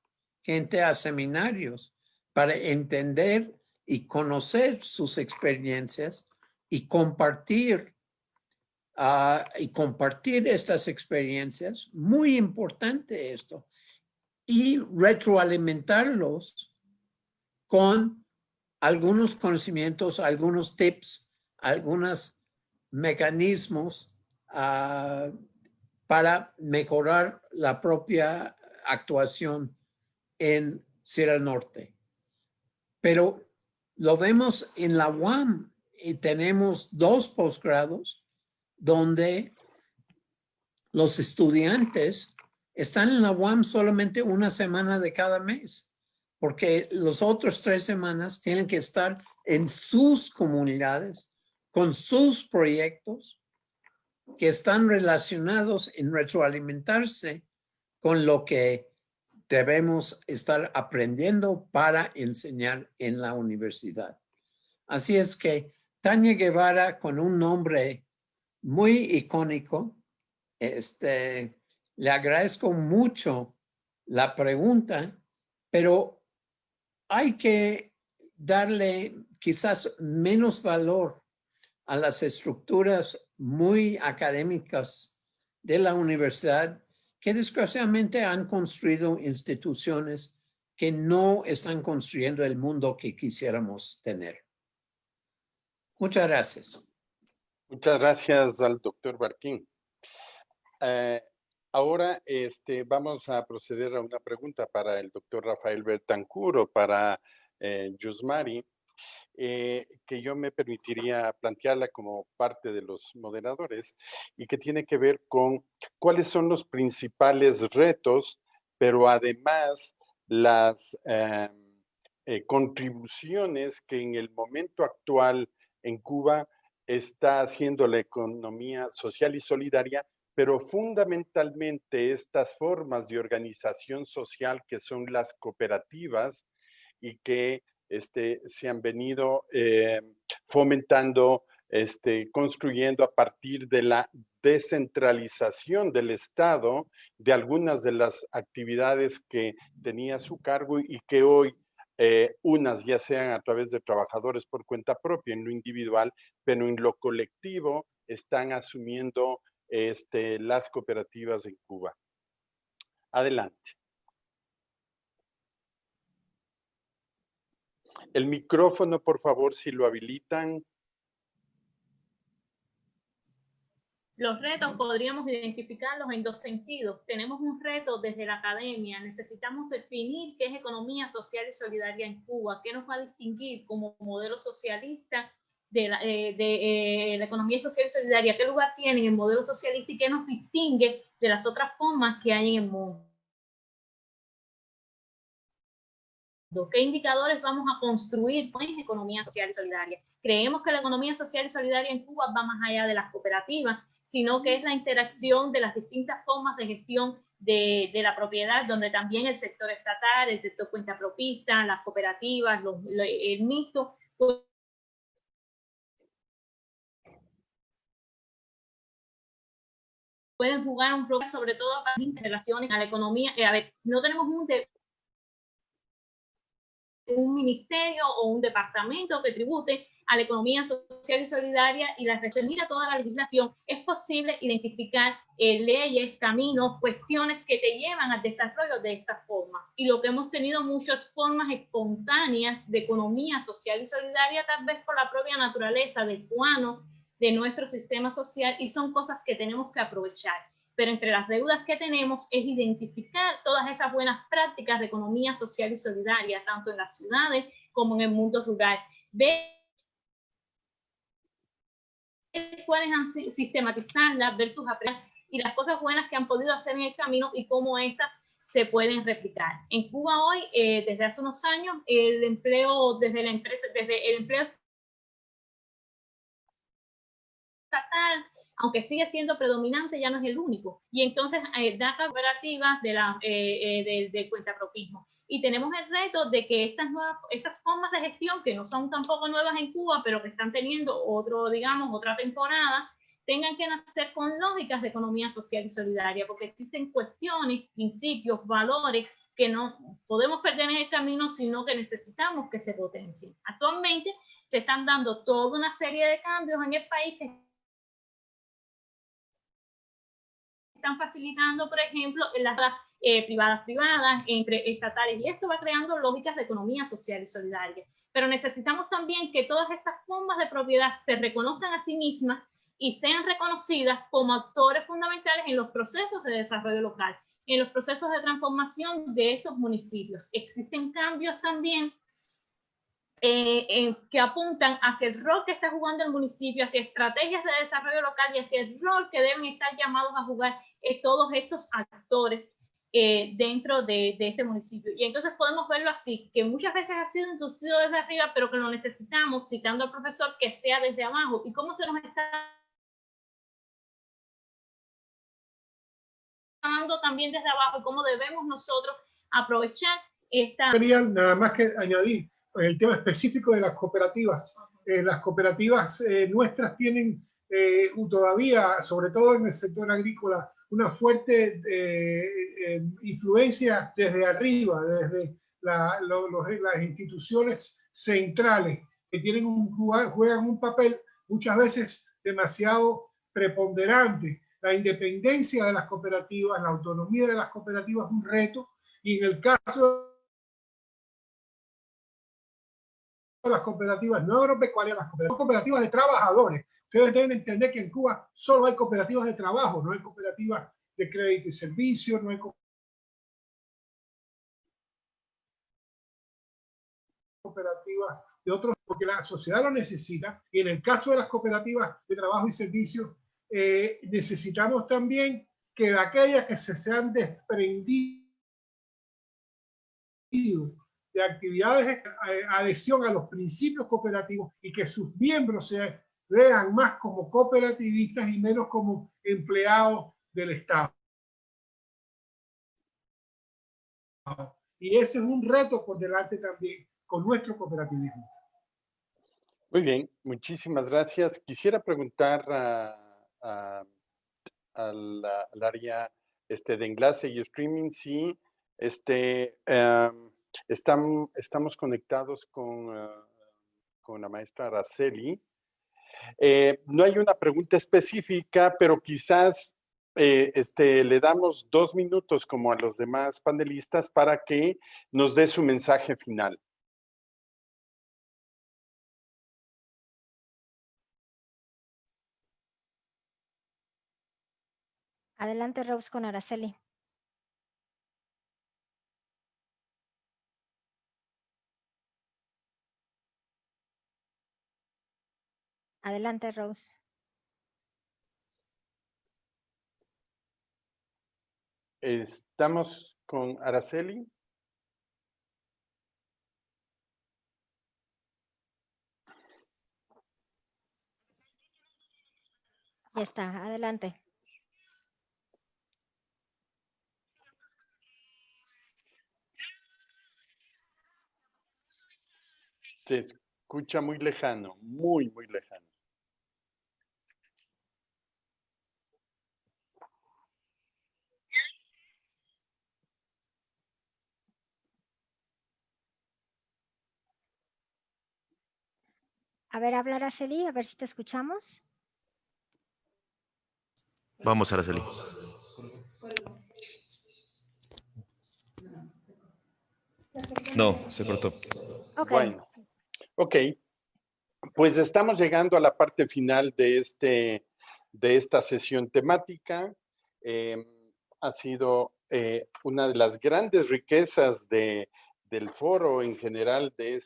gente a seminarios para entender y conocer sus experiencias y compartir estas experiencias. Muy importante esto. Y retroalimentarlos con algunos conocimientos, algunos tips, algunos mecanismos para mejorar la propia actuación en Sierra Norte. Pero lo vemos en la UAM y tenemos 2 posgrados donde los estudiantes están en la UAM solamente una semana de cada mes, porque los otros 3 semanas tienen que estar en sus comunidades, con sus proyectos que están relacionados en retroalimentarse con lo que debemos estar aprendiendo para enseñar en la universidad. Así es que Tania Guevara, con un nombre muy icónico, le agradezco mucho la pregunta, pero hay que darle quizás menos valor a las estructuras muy académicas de la universidad que desgraciadamente han construido instituciones que no están construyendo el mundo que quisiéramos tener. Muchas gracias. Muchas gracias al doctor Barquín. Ahora vamos a proceder a una pregunta para el doctor Rafael Betancur o para Yusmari, que yo me permitiría plantearla como parte de los moderadores y que tiene que ver con cuáles son los principales retos, pero además las contribuciones que en el momento actual en Cuba está haciendo la economía social y solidaria, pero fundamentalmente estas formas de organización social que son las cooperativas y que se han venido fomentando, construyendo a partir de la descentralización del Estado de algunas de las actividades que tenía a su cargo y que hoy unas ya sean a través de trabajadores por cuenta propia en lo individual, pero en lo colectivo están asumiendo las cooperativas en Cuba. Adelante. El micrófono, por favor, si lo habilitan. Los retos podríamos identificarlos en dos sentidos. Tenemos un reto desde la academia. Necesitamos definir qué es economía social y solidaria en Cuba, qué nos va a distinguir como modelo socialista de la economía social y solidaria, qué lugar tiene en el modelo socialista y qué nos distingue de las otras formas que hay en el mundo. ¿Qué indicadores vamos a construir con esa economía social y solidaria? Creemos que la economía social y solidaria en Cuba va más allá de las cooperativas, sino que es la interacción de las distintas formas de gestión de la propiedad, donde también el sector estatal, el sector cuentapropista, las cooperativas, el mixto, pueden jugar un rol, sobre todo en relaciones a la economía. A ver, no tenemos un ministerio o un departamento que tribute a la economía social y solidaria y la resumir a toda la legislación. Es posible identificar leyes, caminos, cuestiones que te llevan al desarrollo de estas formas. Y lo que hemos tenido muchas formas espontáneas de economía social y solidaria, tal vez por la propia naturaleza del cubano, de nuestro sistema social, y son cosas que tenemos que aprovechar. Pero entre las deudas que tenemos es identificar todas esas buenas prácticas de economía social y solidaria, tanto en las ciudades como en el mundo rural. Ver cuáles han sistematizarlas, ver sus aprendizajes y las cosas buenas que han podido hacer en el camino y cómo estas se pueden replicar. En Cuba hoy, desde hace unos años, el empleo desde el empleo estatal, aunque sigue siendo predominante, ya no es el único. Y entonces da cooperativas de cuentapropismo. Y tenemos el reto de que estas formas de gestión, que no son tampoco nuevas en Cuba, pero que están teniendo otra temporada, tengan que nacer con lógicas de economía social y solidaria, porque existen cuestiones, principios, valores que no podemos perder en el camino, sino que necesitamos que se potencien. Actualmente se están dando toda una serie de cambios en el país que están facilitando, por ejemplo, las privadas entre estatales, y esto va creando lógicas de economía social y solidaria. Pero necesitamos también que todas estas formas de propiedad se reconozcan a sí mismas y sean reconocidas como actores fundamentales en los procesos de desarrollo local, en los procesos de transformación de estos municipios. Existen cambios también que apuntan hacia el rol que está jugando el municipio, hacia estrategias de desarrollo local y hacia el rol que deben estar llamados a jugar todos estos actores dentro de este municipio. Y entonces podemos verlo así, que muchas veces ha sido inducido desde arriba, pero que lo necesitamos, citando al profesor, que sea desde abajo. ¿Y cómo se nos está dando también desde abajo? ¿Y cómo debemos nosotros aprovechar esta... Quería nada más que añadir el tema específico de las cooperativas. Las cooperativas nuestras tienen todavía, sobre todo en el sector agrícola, una fuerte influencia desde arriba, desde las instituciones centrales juegan un papel muchas veces demasiado preponderante. La independencia de las cooperativas, la autonomía de las cooperativas es un reto, y en el caso de las cooperativas no agropecuarias, las cooperativas de trabajadores. Ustedes deben entender que en Cuba solo hay cooperativas de trabajo, no hay cooperativas de crédito y servicios, no hay cooperativas de otros, porque la sociedad lo necesita, y en el caso de las cooperativas de trabajo y servicios, necesitamos también que de aquellas que se han desprendido de actividades de adhesión a los principios cooperativos y que sus miembros se vean más como cooperativistas y menos como empleados del Estado. Y ese es un reto por delante también con nuestro cooperativismo. Muy bien, muchísimas gracias. Quisiera preguntar al área de enlace y streaming si estamos conectados con la maestra Araceli. No hay una pregunta específica, pero quizás le damos 2 minutos como a los demás panelistas para que nos dé su mensaje final. Adelante, Rose, con Araceli. Adelante, Rose. Estamos con Araceli. Ya está, adelante. Se escucha muy lejano, muy, muy lejano. A ver, habla Araceli, a ver si te escuchamos. Vamos, Araceli. No, se cortó. Ok. Bueno, ok. Pues estamos llegando a la parte final de esta sesión temática. Ha sido una de las grandes riquezas del foro en general de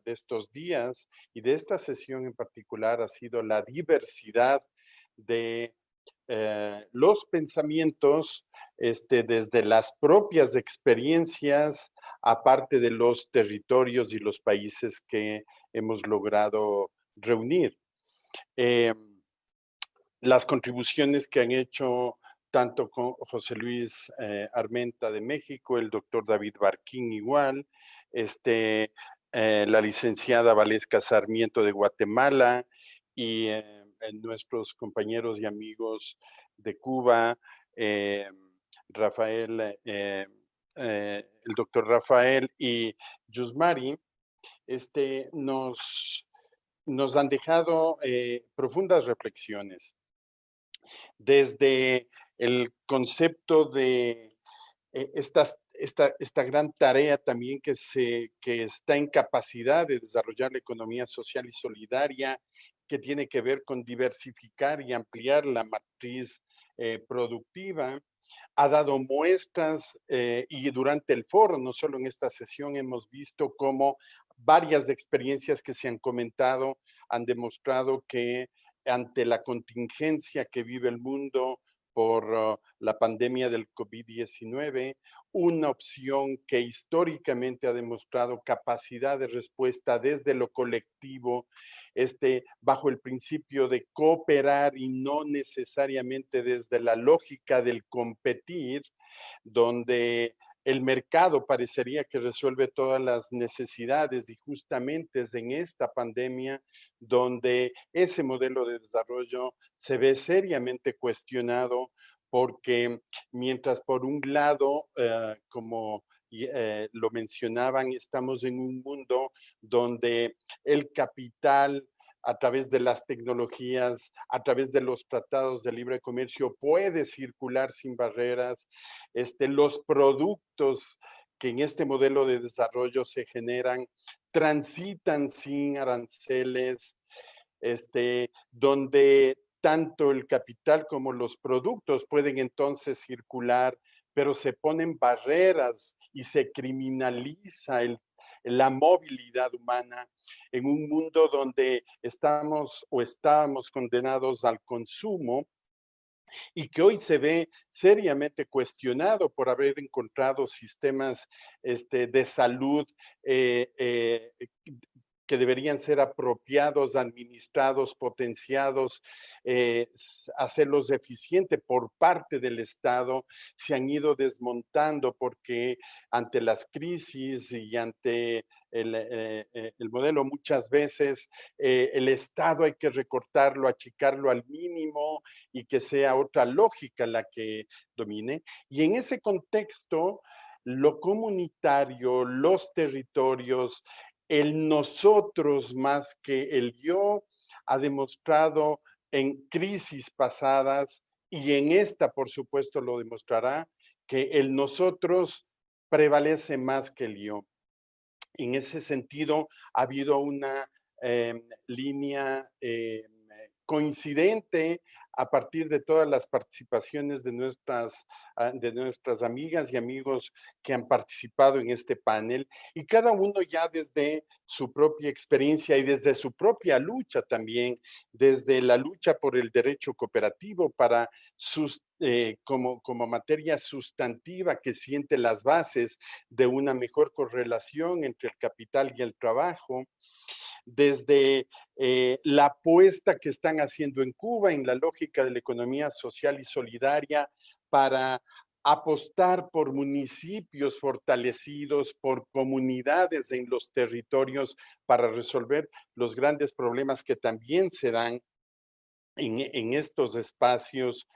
estos días y de esta sesión en particular ha sido la diversidad de los pensamientos desde las propias experiencias, aparte de los territorios y los países que hemos logrado reunir. Las contribuciones que han hecho tanto con José Luis Armenta de México, el doctor David Barquín igual, la licenciada Valesca Sarmiento de Guatemala y nuestros compañeros y amigos de Cuba, Rafael, el doctor Rafael y Yusmari, nos han dejado profundas reflexiones. Desde el concepto de esta gran tarea también que está en capacidad de desarrollar la economía social y solidaria, que tiene que ver con diversificar y ampliar la matriz productiva, ha dado muestras y durante el foro, no solo en esta sesión, hemos visto cómo varias experiencias que se han comentado han demostrado que ante la contingencia que vive el mundo por la pandemia del COVID-19, una opción que históricamente ha demostrado capacidad de respuesta desde lo colectivo, bajo el principio de cooperar y no necesariamente desde la lógica del competir, donde el mercado parecería que resuelve todas las necesidades y justamente es en esta pandemia donde ese modelo de desarrollo se ve seriamente cuestionado porque mientras por un lado, como lo mencionaban, estamos en un mundo donde el capital, a través de las tecnologías, a través de los tratados de libre comercio, puede circular sin barreras. Los productos que en este modelo de desarrollo se generan transitan sin aranceles, donde tanto el capital como los productos pueden entonces circular, pero se ponen barreras y se criminaliza la movilidad humana en un mundo donde estábamos condenados al consumo y que hoy se ve seriamente cuestionado por haber encontrado sistemas de salud que deberían ser apropiados, administrados, potenciados, hacerlos eficientes por parte del Estado, se han ido desmontando porque ante las crisis y ante el modelo muchas veces el Estado hay que recortarlo, achicarlo al mínimo y que sea otra lógica la que domine. Y en ese contexto, lo comunitario, los territorios, el nosotros más que el yo ha demostrado en crisis pasadas y en esta, por supuesto, lo demostrará, que el nosotros prevalece más que el yo. En ese sentido, ha habido una línea coincidente a partir de todas las participaciones de nuestras amigas y amigos que han participado en este panel, y cada uno ya desde su propia experiencia y desde su propia lucha también, desde la lucha por el derecho cooperativo para como materia sustantiva que siente las bases de una mejor correlación entre el capital y el trabajo, desde la apuesta que están haciendo en Cuba en la lógica de la economía social y solidaria para apostar por municipios fortalecidos, por comunidades en los territorios para resolver los grandes problemas que también se dan en estos espacios.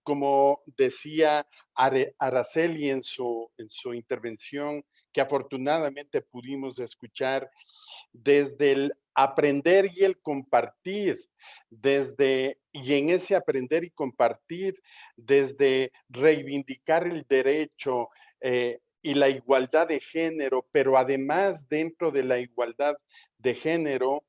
Como decía Araceli en su intervención, que afortunadamente pudimos escuchar, desde el aprender y el compartir, y en ese aprender y compartir, desde reivindicar el derecho y la igualdad de género, pero además dentro de la igualdad de género,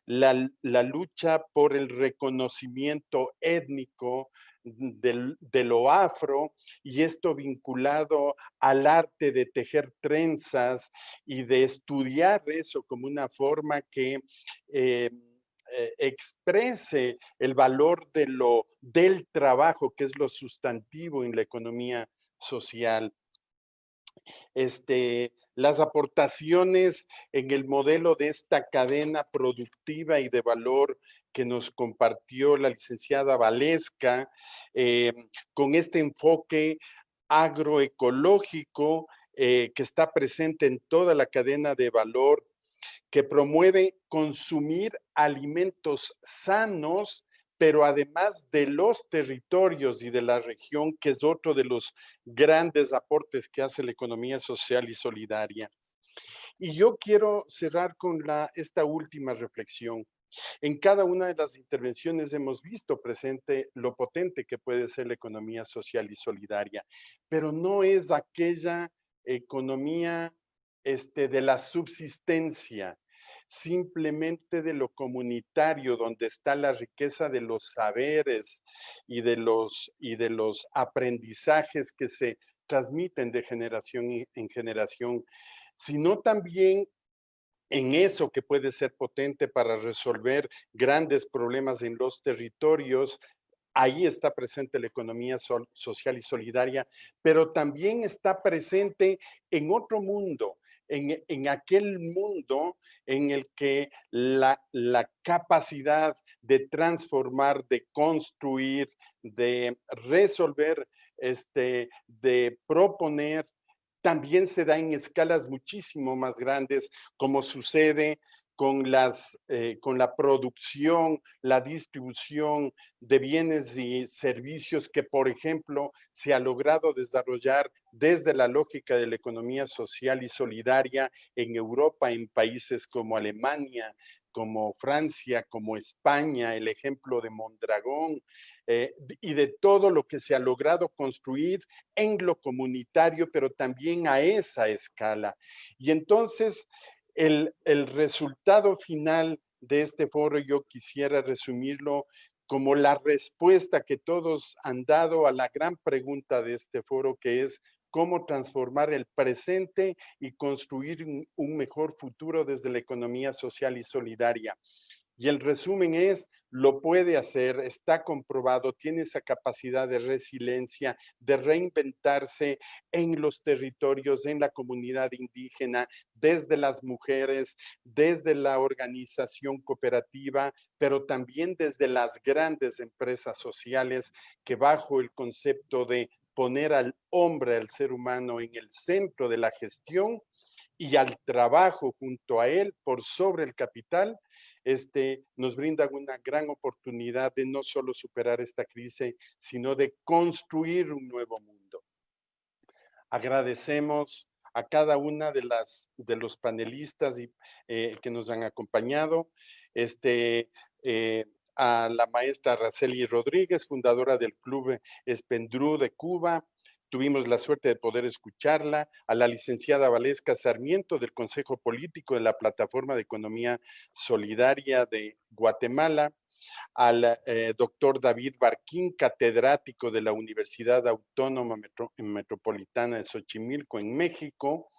la lucha por el reconocimiento étnico de lo afro, y esto vinculado al arte de tejer trenzas y de estudiar eso como una forma que exprese el valor del trabajo, que es lo sustantivo en la economía social. Las aportaciones en el modelo de esta cadena productiva y de valor que nos compartió la licenciada Valesca, con este enfoque agroecológico que está presente en toda la cadena de valor, que promueve consumir alimentos sanos, pero además de los territorios y de la región, que es otro de los grandes aportes que hace la economía social y solidaria. Y yo quiero cerrar con esta última reflexión. En cada una de las intervenciones hemos visto presente lo potente que puede ser la economía social y solidaria, pero no es aquella economía de la subsistencia, simplemente de lo comunitario, donde está la riqueza de los saberes y de los aprendizajes que se transmiten de generación en generación, sino también en eso que puede ser potente para resolver grandes problemas en los territorios. Ahí está presente la economía social y solidaria, pero también está presente en otro mundo, en aquel mundo en el que la capacidad de transformar, de construir, de resolver, de proponer, también se da en escalas muchísimo más grandes, como sucede con la producción, la distribución de bienes y servicios que, por ejemplo, se ha logrado desarrollar desde la lógica de la economía social y solidaria en Europa, en países como Alemania, como Francia, como España, el ejemplo de Mondragón, y de todo lo que se ha logrado construir en lo comunitario, pero también a esa escala. Y entonces, el resultado final de este foro yo quisiera resumirlo como la respuesta que todos han dado a la gran pregunta de este foro, que es cómo transformar el presente y construir un mejor futuro desde la economía social y solidaria. Y el resumen es, lo puede hacer, está comprobado, tiene esa capacidad de resiliencia, de reinventarse en los territorios, en la comunidad indígena, desde las mujeres, desde la organización cooperativa, pero también desde las grandes empresas sociales que bajo el concepto de poner al hombre, al ser humano en el centro de la gestión y al trabajo junto a él por sobre el capital, nos brinda una gran oportunidad de no solo superar esta crisis, sino de construir un nuevo mundo. Agradecemos a cada una de los panelistas que nos han acompañado, a la maestra Araceli Rodríguez, fundadora del Club Espendrú de Cuba. Tuvimos la suerte de poder escucharla, a la licenciada Valesca Sarmiento del Consejo Político de la Plataforma de Economía Solidaria de Guatemala, al doctor David Barquín, catedrático de la Universidad Autónoma Metropolitana de Xochimilco en México,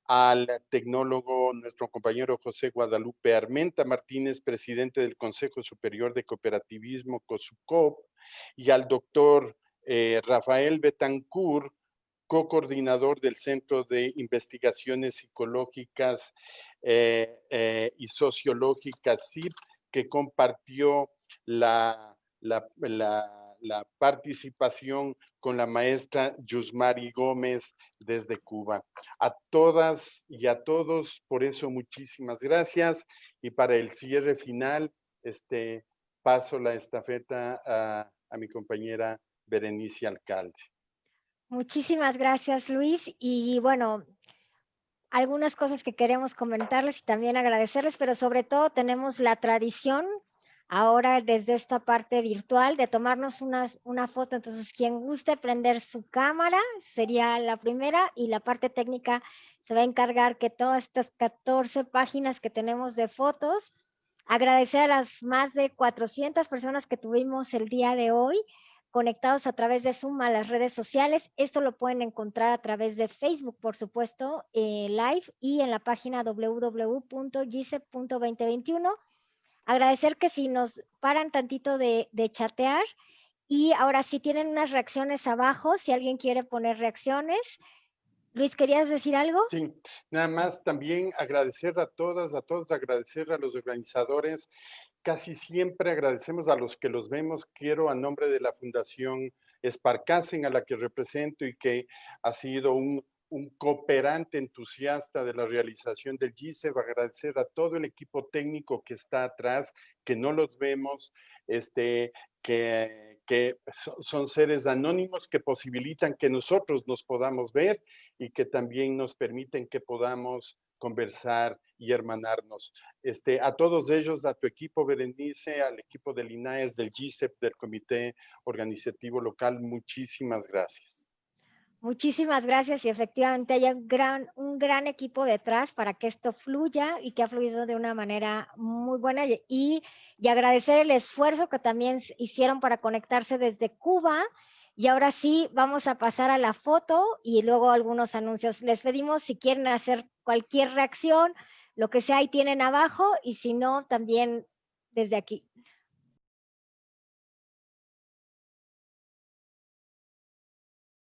al tecnólogo, nuestro compañero José Guadalupe Armenta Martínez, presidente del Consejo Superior de Cooperativismo, COSUCOP, y al doctor Rafael Betancourt, co-coordinador del Centro de Investigaciones Psicológicas y Sociológicas, CIP, que compartió la participación con la maestra Yusmari Gómez desde Cuba. A todas y a todos, por eso muchísimas gracias. Y para el cierre final, paso la estafeta a mi compañera Berenice Alcalde. Muchísimas gracias, Luis. Y bueno, algunas cosas que queremos comentarles y también agradecerles, pero sobre todo tenemos la tradición ahora desde esta parte virtual de tomarnos una foto. Entonces, quien guste prender su cámara sería la primera, y la parte técnica se va a encargar que todas estas 14 páginas que tenemos de fotos, agradecer a las más de 400 personas que tuvimos el día de hoy conectados a través de Zoom a las redes sociales. Esto lo pueden encontrar a través de Facebook, por supuesto, live, y en la página www.gisep.2021. Agradecer que si nos paran tantito de chatear, y ahora sí tienen unas reacciones abajo, si alguien quiere poner reacciones. Luis, ¿querías decir algo? Sí, nada más también agradecer a todos, agradecer a los organizadores. Casi siempre agradecemos a los que los vemos. Quiero, a nombre de la Fundación Esparcasen, a la que represento y que ha sido un cooperante entusiasta de la realización del GISEP, agradecer a todo el equipo técnico que está atrás, que no los vemos, que son seres anónimos que posibilitan que nosotros nos podamos ver y que también nos permiten que podamos conversar y hermanarnos. A todos ellos, a tu equipo, Berenice, al equipo del INAES, del GISEP, del Comité Organizativo Local, muchísimas gracias. Muchísimas gracias, y efectivamente hay un gran equipo detrás para que esto fluya y que ha fluido de una manera muy buena, y agradecer el esfuerzo que también hicieron para conectarse desde Cuba. Y ahora sí, vamos a pasar a la foto y luego algunos anuncios. Les pedimos, si quieren hacer cualquier reacción, lo que sea, ahí tienen abajo, y si no, también desde aquí.